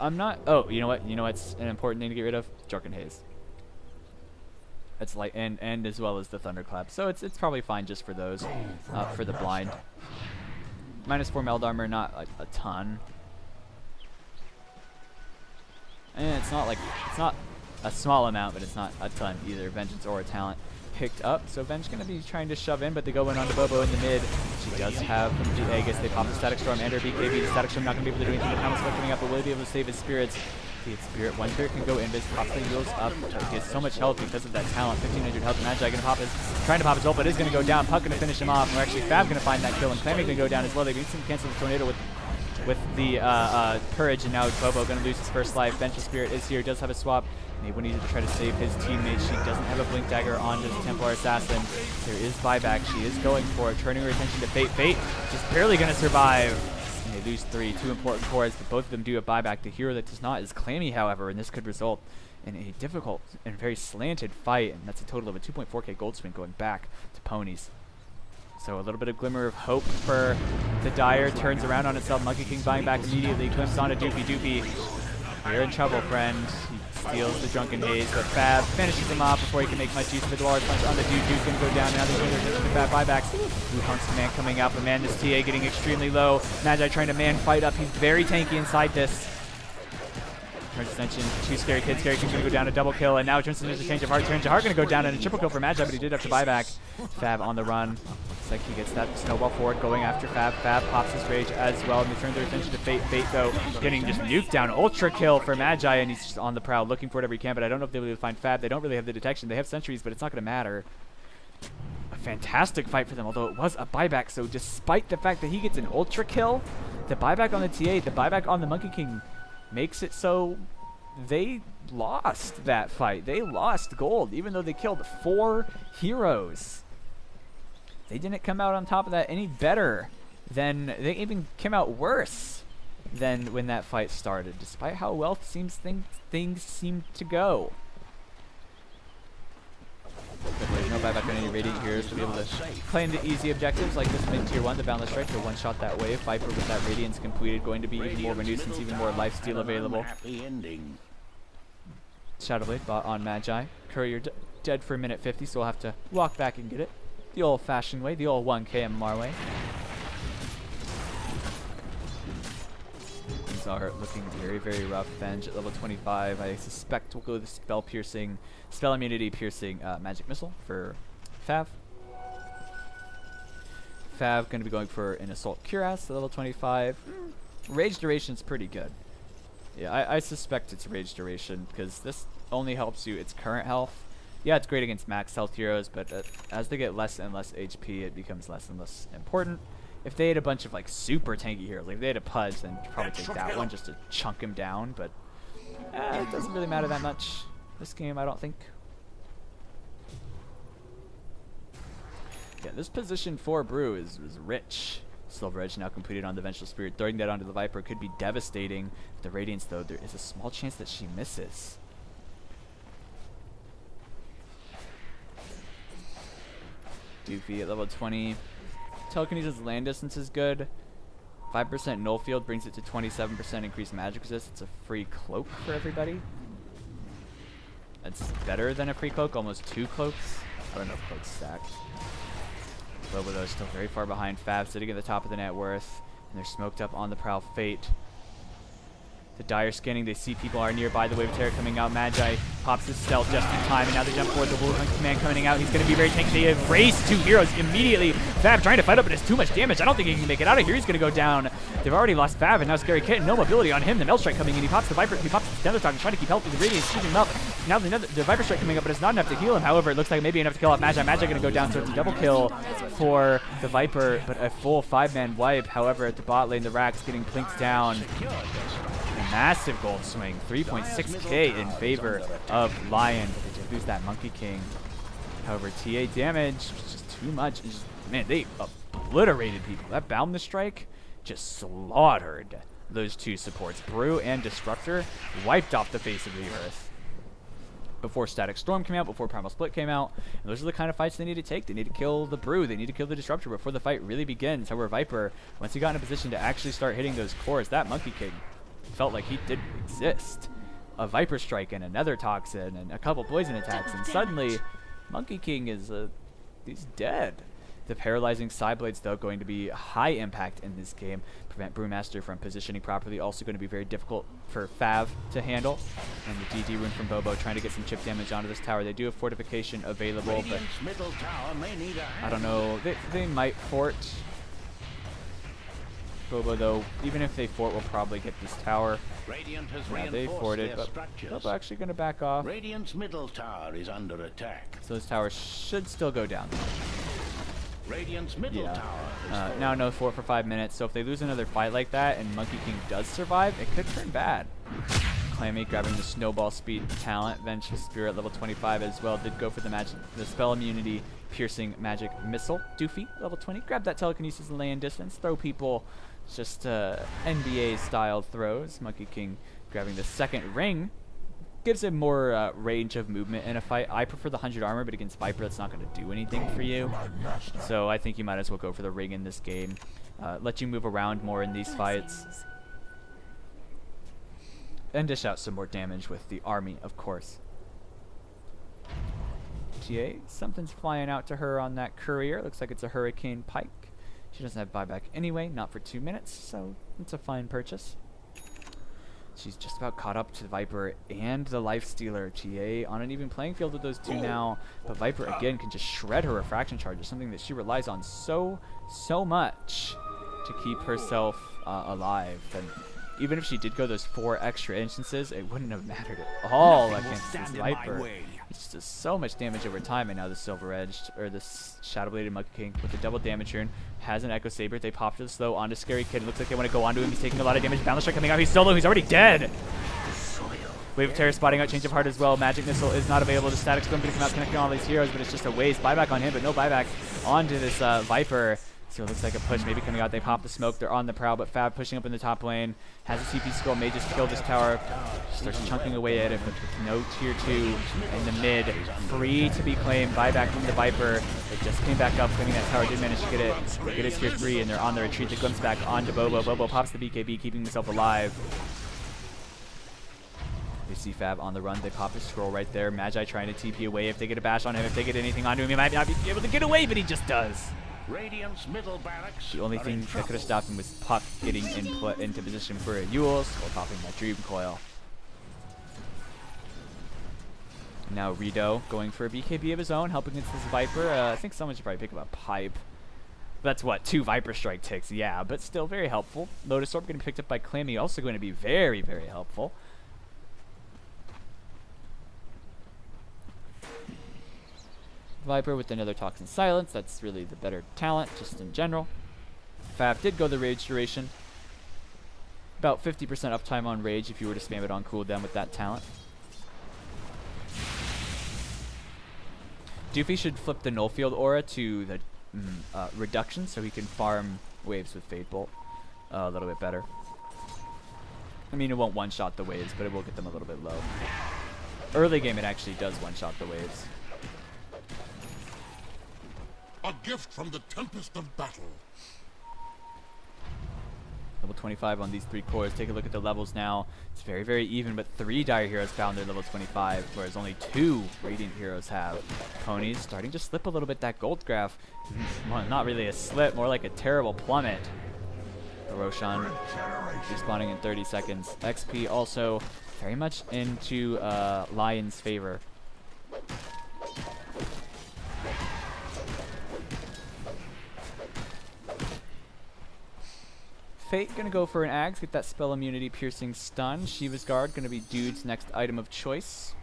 Speaker 1: I'm not. Oh, you know what? You know what's an important thing to get rid of? Drunken Haze. It's like and as well as the Thunderclap. So it's probably fine just for those. For the blind. -4 meld armor, not a ton. And it's not a small amount, but it's not a ton either. Vengeance or a talent picked up, so Ven's gonna be trying to shove in, but they go in onto Bobo in the mid. She does have the Aegis. They pop the Static Storm and her BKB. The Static Storm not gonna be able to do anything. The Primal Spell coming up, but will he be able to save his spirits? One spirit can go invis, pops the heals up. He has so much health because of that talent. 1500 health. Magi gonna pop trying to pop his ult, but is gonna go down. Puck gonna finish him off. Or actually, Fab gonna find that kill, and Clammy gonna go down as well. They can cancel the tornado with the Purge, and now Bobo gonna lose his first life. Vengeful Spirit is here, does have a swap. He will need to try to save his teammates. She doesn't have a Blink Dagger on the Templar Assassin. There is buyback. She is going for it, turning her attention to Fate. Fate just barely gonna survive. And they lose 3, 2 important cores, but both of them do a buyback. The hero that does not is Clammy, however, and this could result in a difficult and very slanted fight, and that's a total of a 2.4K gold swing going back to Ponies. So a little bit of glimmer of hope for the Dire. Turns around on itself. Monkey King buying back immediately. Glimpse onto Doofy. You're in trouble, friend. He steals the Drunken Haze, but Fab finishes him off before he can make much use of it. The large punch on the dude. Dude's going to go down. Now they're going to Fab buybacks. Wukong's command coming up. But man, this TA getting extremely low. Magi trying to man fight up. He's very tanky inside this. Turns attention to Scary Kid. Scary Kid's going to go down a double kill, and now it turns into a change of heart. Change of heart going to go down and a triple kill for Magi, but he did have to buy back. Fab on the run. Looks like he gets that snowball forward, going after Fab. Fab pops his rage as well, and they turn their attention to Fate. Fate, though, getting just nuked down. Ultra kill for Magi, and he's just on the prowl, looking for whatever he can, but I don't know if they'll be able to find Fab. They don't really have the detection. They have sentries, but it's not going to matter. A fantastic fight for them, although it was a buyback, so despite the fact that he gets an ultra kill, the buyback on the TA, the buyback on the Monkey King makes it so they lost that fight. They lost gold, even though they killed 4 heroes. They didn't come out on top of that any better than, they even came out worse than when that fight started, despite how well things seem to go. But there's no buyback on any Radiant heroes to be able to claim the easy objectives like this mid tier 1, the Boundless Strike, to one-shot that wave. Viper with that Radiance completed, going to be even more of a nuisance, even more lifesteal available. Shadowblade bot on Magi. Courier dead for a minute 50, so we'll have to walk back and get it. The old-fashioned way, the old 1K MMR way. Things are looking very, very rough. Venge at level 25. I suspect we'll go the spell immunity piercing magic missile for Fav. Fav going to be going for an assault cuirass at level 25. Rage duration's pretty good. Yeah, I suspect it's rage duration, because this only helps you its current health. Yeah, it's great against max health heroes, but as they get less and less HP, it becomes less and less important. If they had a bunch of like super tanky heroes, like if they had a Pudge, then you'd probably take that one just to chunk him down, but it doesn't really matter that much this game, I don't think. Yeah, this position for Brew is rich. Silver Edge now completed on the Vengeful Spirit. Throwing that onto the Viper could be devastating. With the Radiance, though, there is a small chance that she misses. Doofy at level 20. Telekinesis land distance is good. 5% null field brings it to 27% increased magic resist. It's a free cloak for everybody. It's better than a free cloak, almost 2 cloaks. I don't know if cloaks stack. Bobo though is still very far behind. Fab sitting at the top of the net worth. And they're smoked up on the prowl. Fate. The Dire scanning, they see people are nearby. The Wave of Terror coming out. Magi pops his stealth just in time, and now they jump forward. The Wolf Command coming out. He's going to be very tanky. They erase 2 heroes immediately. Fab trying to fight up, but it's too much damage. I don't think he can make it out of here. He's going to go down. They've already lost Fab, and now Scary Kitten. No mobility on him. The Mel Strike coming in. He pops the Viper. He pops the Nether Talk. He's trying to keep healthy. The Radiance keeping him up. Now the Viper Strike coming up, but it's not enough to heal him. However, it looks like maybe enough to kill off Magi. Magi going to go down, so it's a double kill for the Viper, but a full 5-man wipe. However, at the bot lane, the Rack's getting plinked down. Massive gold swing, 3.6k in favor of Lion. They just lose that Monkey King. However, TA damage was just too much. It's just, man, they obliterated people. That Boundless Strike just slaughtered those 2 supports. Brew and Destructor wiped off the face of the earth. Before Static Storm came out, before Primal Split came out. And those are the kind of fights they need to take. They need to kill the Brew. They need to kill the Disruptor before the fight really begins. However, Viper, once he got in a position to actually start hitting those cores, that Monkey King felt like he didn't exist. A Viper Strike and another Toxin and a couple poison attacks, and suddenly Monkey King is he's dead. The paralyzing side blades, though, going to be high impact in this game. Prevent Brewmaster from positioning properly. Also going to be very difficult for Fav to handle. And the DD rune from Bobo trying to get some chip damage onto this tower. They do have fortification available, but I don't know. They might fort. Bobo, though, even if they fort, will probably get this tower. Yeah, they forted, but Bobo actually going to back off.
Speaker 2: Radiant's middle tower is under attack.
Speaker 1: So this tower should still go down.
Speaker 2: Radiant's middle tower is
Speaker 1: now no fort for 5 minutes, so if they lose another fight like that and Monkey King does survive, it could turn bad. Clammy grabbing the snowball speed talent. Vengeful Spirit level 25 as well. Did go for the spell immunity piercing magic missile. Doofy level 20. Grab that telekinesis and lay in distance. Throw people just NBA style throws. Monkey King grabbing the second ring. Gives him more range of movement in a fight. I prefer the 100 armor, but against Viper, that's not going to do anything for you. So I think you might as well go for the ring in this game. Let you move around more in these fights. And dish out some more damage with the army, of course. TA, something's flying out to her on that courier. Looks like it's a Hurricane Pike. She doesn't have buyback anyway, not for 2 minutes, so it's a fine purchase. She's just about caught up to Viper and the Lifestealer. TA on an even playing field with those 2 now, but Viper again can just shred her refraction charges, something that she relies on so much to keep herself alive. And even if she did go those 4 extra instances, it wouldn't have mattered at all against this Viper. It just does so much damage over time, and now the Silver Edged, or this Shadow Bladed Monkey King with the double damage rune has an Echo Saber. They popped it slow onto Scary Kid. It looks like they want to go onto him. He's taking a lot of damage. Boundless Strike coming out. He's solo. He's already dead. Wave of Terror spotting out Change of Heart as well. Magic Missile is not available. The Static Storm going to come out connecting all these heroes, but it's just a waste. Buyback on him, but no buyback onto this Viper. So it looks like a push maybe coming out. They pop the smoke. They're on the prowl, but Fab pushing up in the top lane. Has a TP skill. May just kill this tower. Starts chunking away at it, but with no tier 2 in the mid. Free to be claimed. Buyback from the Viper. It just came back up, claiming that tower. Did manage to get it. They get it tier 3, and they're on the retreat. The glimpse back onto Bobo. Bobo pops the BKB, keeping himself alive. They see Fab on the run. They pop his scroll right there. Magi trying to TP away. If they get a bash on him, if they get anything onto him, he might not be able to get away, but he just does.
Speaker 2: Radiant's middle barracks.
Speaker 1: The only thing that could have stopped him was Puck getting into position for a Eul's while popping that Dream Coil. Now Rido going for a BKB of his own, helping against this Viper. I think someone should probably pick up a pipe That's what, 2 Viper Strike ticks, yeah, but still very helpful. Lotus Orb getting picked up by Clammy, also going to be very, very helpful. Viper with another Toxin Silence, that's really the better talent, just in general. Fav did go the Rage duration. About 50% uptime on Rage if you were to spam it on cooldown with that talent. Doofy should flip the Null Field aura to the reduction so he can farm waves with Fade Bolt a little bit better. I mean, it won't one-shot the waves, but it will get them a little bit low. Early game, it actually does one-shot the waves.
Speaker 3: A gift from the tempest of battle.
Speaker 1: Level 25 on these 3 cores. Take a look at the levels now. It's very, very even, but 3 Dire Heroes found their level 25, whereas only 2 Radiant Heroes have. Pony's starting to slip a little bit, that gold graph. Well, not really a slip, more like a terrible plummet. Roshan respawning in 30 seconds. XP also very much into Lion's favor. Fate gonna go for an Axe, get that spell immunity piercing stun. Shiva's Guard gonna be Dude's next item of choice.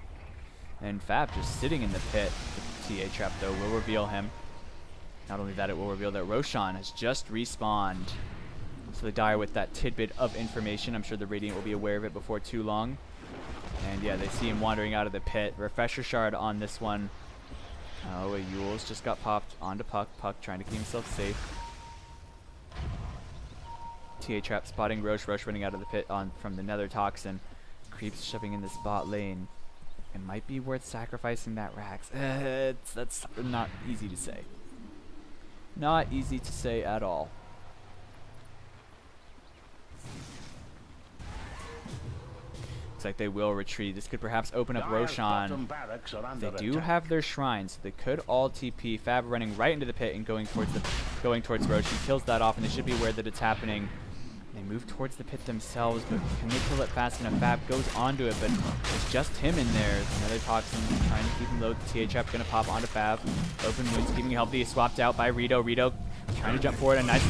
Speaker 1: And Fab just sitting in the pit. The TA trap though will reveal him. Not only that, it will reveal that Roshan has just respawned. So the Dire with that tidbit of information. I'm sure the Radiant will be aware of it before too long. And yeah, they see him wandering out of the pit. Refresher Shard on this one. Oh, a Yule's just got popped onto Puck. Puck trying to keep himself safe. TA trap spotting Roche. Roche running out of the pit from the Nether Toxin. Creeps shoving in this bot lane. It might be worth sacrificing that Rax. That's not easy to say. Not easy to say at all. Looks like they will retreat. This could perhaps open up Roshan. They do have their shrines, so they could all TP. Fab running right into the pit and going towards Roche. He kills that off, and they should be aware that it's happening. They move towards the pit themselves, but can they kill it fast enough? Fab goes onto it, but it's just him in there. Another Toxin trying to keep him low. The TA trap gonna pop onto Fab. Open wounds keeping him healthy. Swapped out by Rito. Rito trying to jump forward. A nice,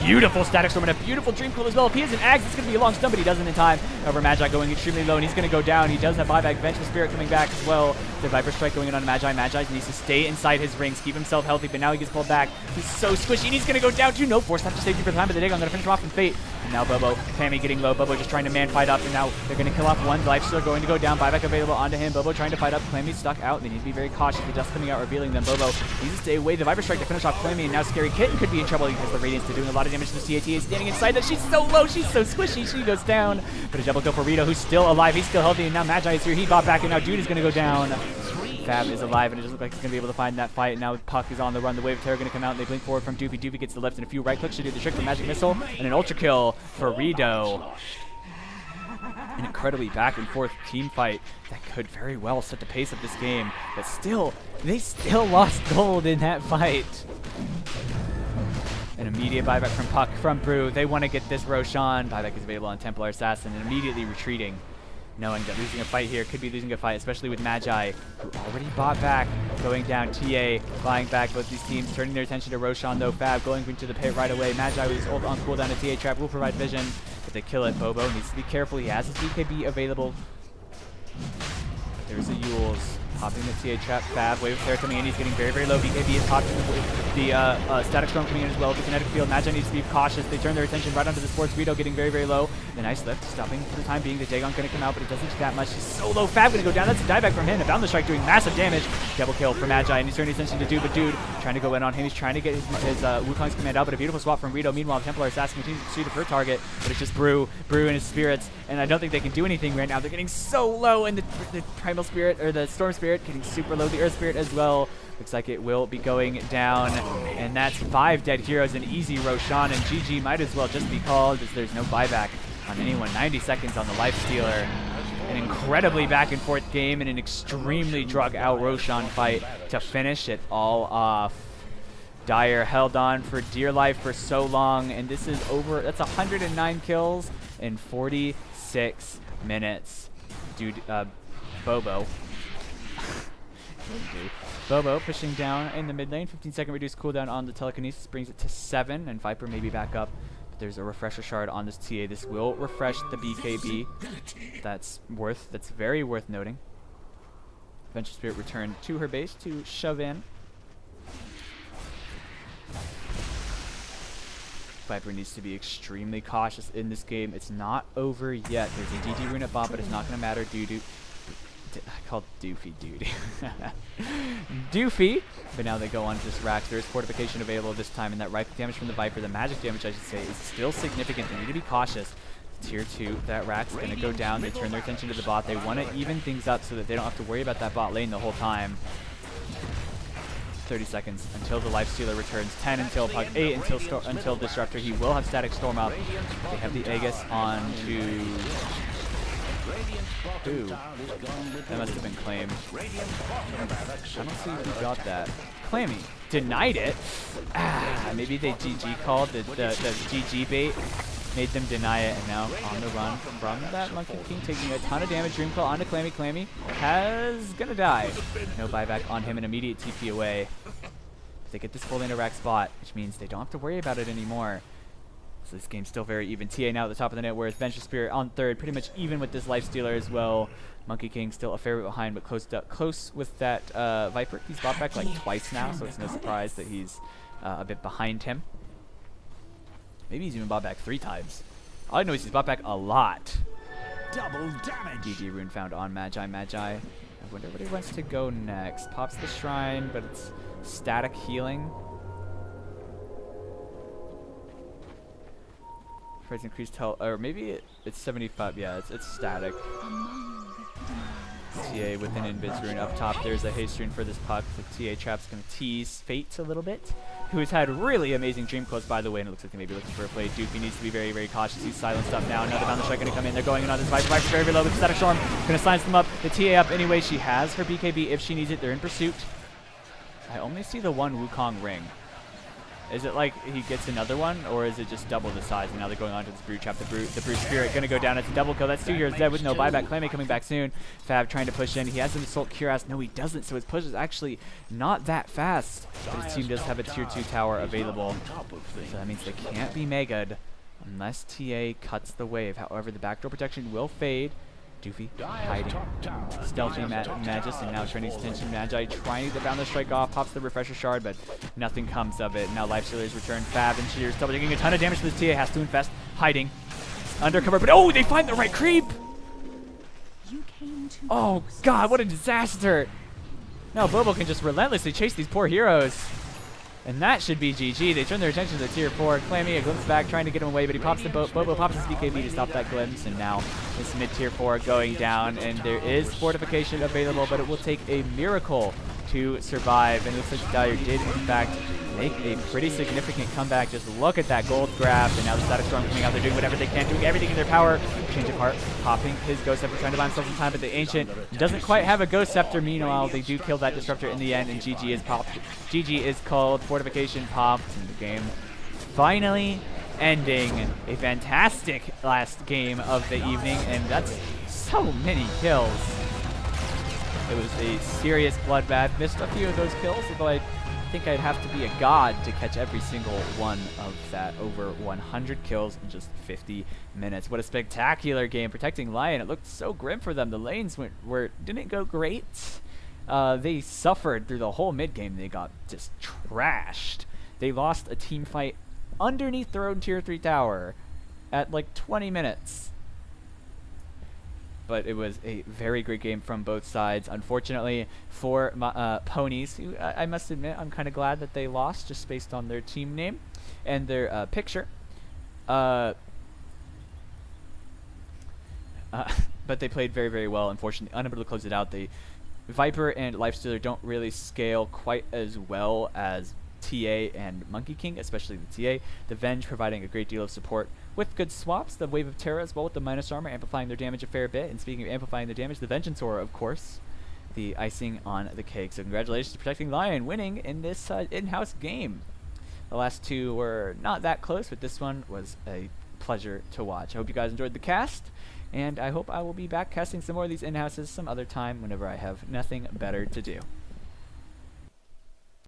Speaker 1: beautiful Static Storm and a beautiful Dream Coil as well. If he has an Axe, it's going to be a long stun, but he doesn't in time. However, Magi going extremely low, and he's going to go down. He does have buyback. Vengeful Spirit coming back as well. The Viper Strike going in on Magi. Magi needs to stay inside his rings, keep himself healthy, but now he gets pulled back. He's so squishy, and he's going to go down too. No force, not to save you for the time of the day. I'm going to finish him off in Fate. And now Bobo, Cammy getting low. Bobo just trying to man fight up, and now they're going to kill off one. Life Stealer going to go down. Buyback available onto him. Bobo trying to fight up. Clammy stuck out. They need to be very cautious. The dust coming out, revealing them. Bobo needs to stay away. The Viper Strike to finish off Clammy, and now Scary Kitten could be in trouble because the Radiance is doing a lot of damage to the CAT. Is standing inside that. She's so low. She's so squishy. She goes down. But a double kill for Rito, who's still alive. He's still healthy, and now Magi is here. He bought back, and now Dude is going to go down. Fab is alive, and it doesn't look like he's going to be able to find that fight. And now Puck is on the run. The Wave of Terror going to come out, and they blink forward from Doofy. Doofy gets the lift, and a few right clicks should do the trick for Magic Missile, and an Ultra Kill for Rito. An incredibly back and forth team fight that could very well set the pace of this game, but still, they still lost gold in that fight. An immediate buyback from Puck, from Brew. They want to get this Roshan. Buyback is available on Templar Assassin, and immediately retreating, knowing that losing a fight here could be losing a fight, especially with Magi, who already bought back, going down. TA buying back both these teams, turning their attention to Roshan, though. Fab going into the pit right away. Magi with his ult on cooldown. A TA trap will provide vision, but they kill it. Bobo needs to be careful. He has his BKB available. There's a Yule's. Popping the TA trap. Fab, Wave of Terror coming in. He's getting very, very low. BKB is popped. The Static Storm coming in as well. The Kinetic Field. Magi needs to be cautious. They turn their attention right onto the Sports. Rito getting very, very low. The nice lift, stopping for the time being. The Dagon going to come out, but it doesn't do that much. He's so low. Fab going to go down. That's a dieback from him. A Boundless Strike doing massive damage. Double kill for Magi, and he's turning his attention to Dude, but Dude trying to go in on him. He's trying to get his Wukong's command out, but a beautiful swap from Rito. Meanwhile, Templar Assassin continues to pursue the first target, but it's just Brew and his spirits, and I don't think they can do anything right now. They're getting so low, and the Primal Spirit, or the Storm Spirit, getting super low. The Earth Spirit as well. Looks like it will be going down, and that's 5 dead heroes. An easy Roshan, and GG might as well just be called, as there's no buyback on anyone. 90 seconds on the Life Stealer. An incredibly back and forth game, and an extremely drug out Roshan fight to finish it all off. Dire held on for dear life for so long, and this is over. That's 109 kills in 46 minutes. Dude, Bobo Bobo pushing down in the mid lane. 15-second reduced cooldown on the telekinesis brings it to 7, and Viper may be back up. But there's a refresher shard on this TA. This will refresh the BKB. That's very worth noting. Adventure Spirit returned to her base to shove in. Viper needs to be extremely cautious in this game. It's not over yet. There's a DD rune at bot, but it's not going to matter due to... I called Doofy dude. Doofy! But now they go on to this Rax. There's fortification available this time, and that rifle damage from the Viper, the magic damage I should say, is still significant. They need to be cautious. Tier 2, that Rax is going to go down. They turn their attention to the bot. They want to even things up so that they don't have to worry about that bot lane the whole time. 30 seconds until the Lifestealer returns. 10 until Puck. 8 until Disruptor. He will have Static Storm up. They have the Aegis on to... Who? That must have been claimed. I don't see who got that. Clammy denied it. Maybe they GG called the GG bait. Made them deny it, and now on the run from that Monkey King, taking a ton of damage. Dreamclaw onto Clammy. Clammy has gonna die. No buyback on him, an immediate TP away. They get this full into rack spot, which means they don't have to worry about it anymore. So this game's still very even. TA now at the top of the net, whereas Venture Spirit on third, pretty much even with this Lifestealer as well. Monkey King still a fair bit behind, but close with that Viper. He's bought back like twice now, so it's no surprise that he's a bit behind him. Maybe he's even bought back 3 times. All I know is he's bought back a lot.
Speaker 5: Double damage.
Speaker 1: DD rune found on Magi. I wonder where he wants to go next. Pops the shrine, but it's static healing. Price increased health, or maybe it's 75. Yeah, it's static. TA with an invis rune up top. There's a haste rune for this puck. The TA trap's gonna tease Fate a little bit, who has had really amazing dream close, by the way, and it looks like they may be looking for a play. Doofy needs to be very, very cautious. He's silenced up now. Another bound the strike gonna come in. They're going in on this Viper. Viper's very, very low with Static Storm. Gonna silence them up. The TA up anyway. She has her BKB if she needs it. They're in pursuit. I only see the one Wukong ring. Is it like he gets another one, or is it just double the size? And now they're going on to this Brute Trap. The Brute Spirit gonna go down. It's a double kill. That's 2 years dead with no buyback. Clammy coming back soon. Fab trying to push in. He has an Assault Cuirass. No, he doesn't. So his push is actually not that fast. But his team does have a tier 2 tower available. So that means they can't be mega'd unless TA cuts the wave. However, the backdoor protection will fade. Doofy hiding. Stealthy Magus, and now turning his attention. Magi trying to bound the strike off. Pops the refresher shard, but nothing comes of it. Now Lifestealers return. Fab and Shears double taking a ton of damage to this TA. Has to infest. Hiding. Undercover, but oh, they find the right creep! Oh god, what a disaster! Now Bobo can just relentlessly chase these poor heroes. And that should be GG. They turn their attention to tier 4. Clammy, a glimpse back, trying to get him away, but he pops the Bobo pops his BKB to stop that glimpse, and now this mid-tier 4 going down, and there is fortification available, but it will take a miracle to survive, and it looks like Dire did, in fact, make a pretty significant comeback. Just look at that gold grab, and now the Static Storm coming out. They're doing whatever they can, doing everything in their power. Change of heart, popping his Ghost Scepter, trying to buy himself some time, but the Ancient doesn't quite have a Ghost Scepter. Meanwhile, they do kill that Disruptor in the end, and GG is popped. GG is called. Fortification popped, and the game finally ending. A fantastic last game of the evening, and that's so many kills. It was a serious bloodbath. Missed a few of those kills, although I think I'd have to be a god to catch every single one of that. Over 100 kills in just 50 minutes. What a spectacular game. Protecting Lion, it looked so grim for them. The lanes didn't go great. They suffered through the whole mid game. They got just trashed. They lost a team fight underneath their own tier 3 tower at like 20 minutes. But it was a very great game from both sides. Unfortunately for Ponies, who I must admit I'm kind of glad that they lost just based on their team name and their picture. But they played very, very well. Unfortunately, unable to close it out. Viper and Lifestealer don't really scale quite as well as TA and Monkey King, especially the TA. The Venge providing a great deal of support with good swaps. The Wave of Terror as well with the minus armor, amplifying their damage a fair bit. And speaking of amplifying their damage, the Vengeance Aura, of course, the icing on the cake. So congratulations to Protecting Lion winning in this in-house game. The last two were not that close, but this one was a pleasure to watch. I hope you guys enjoyed the cast, and I hope I will be back casting some more of these in-houses some other time whenever I have nothing better to do.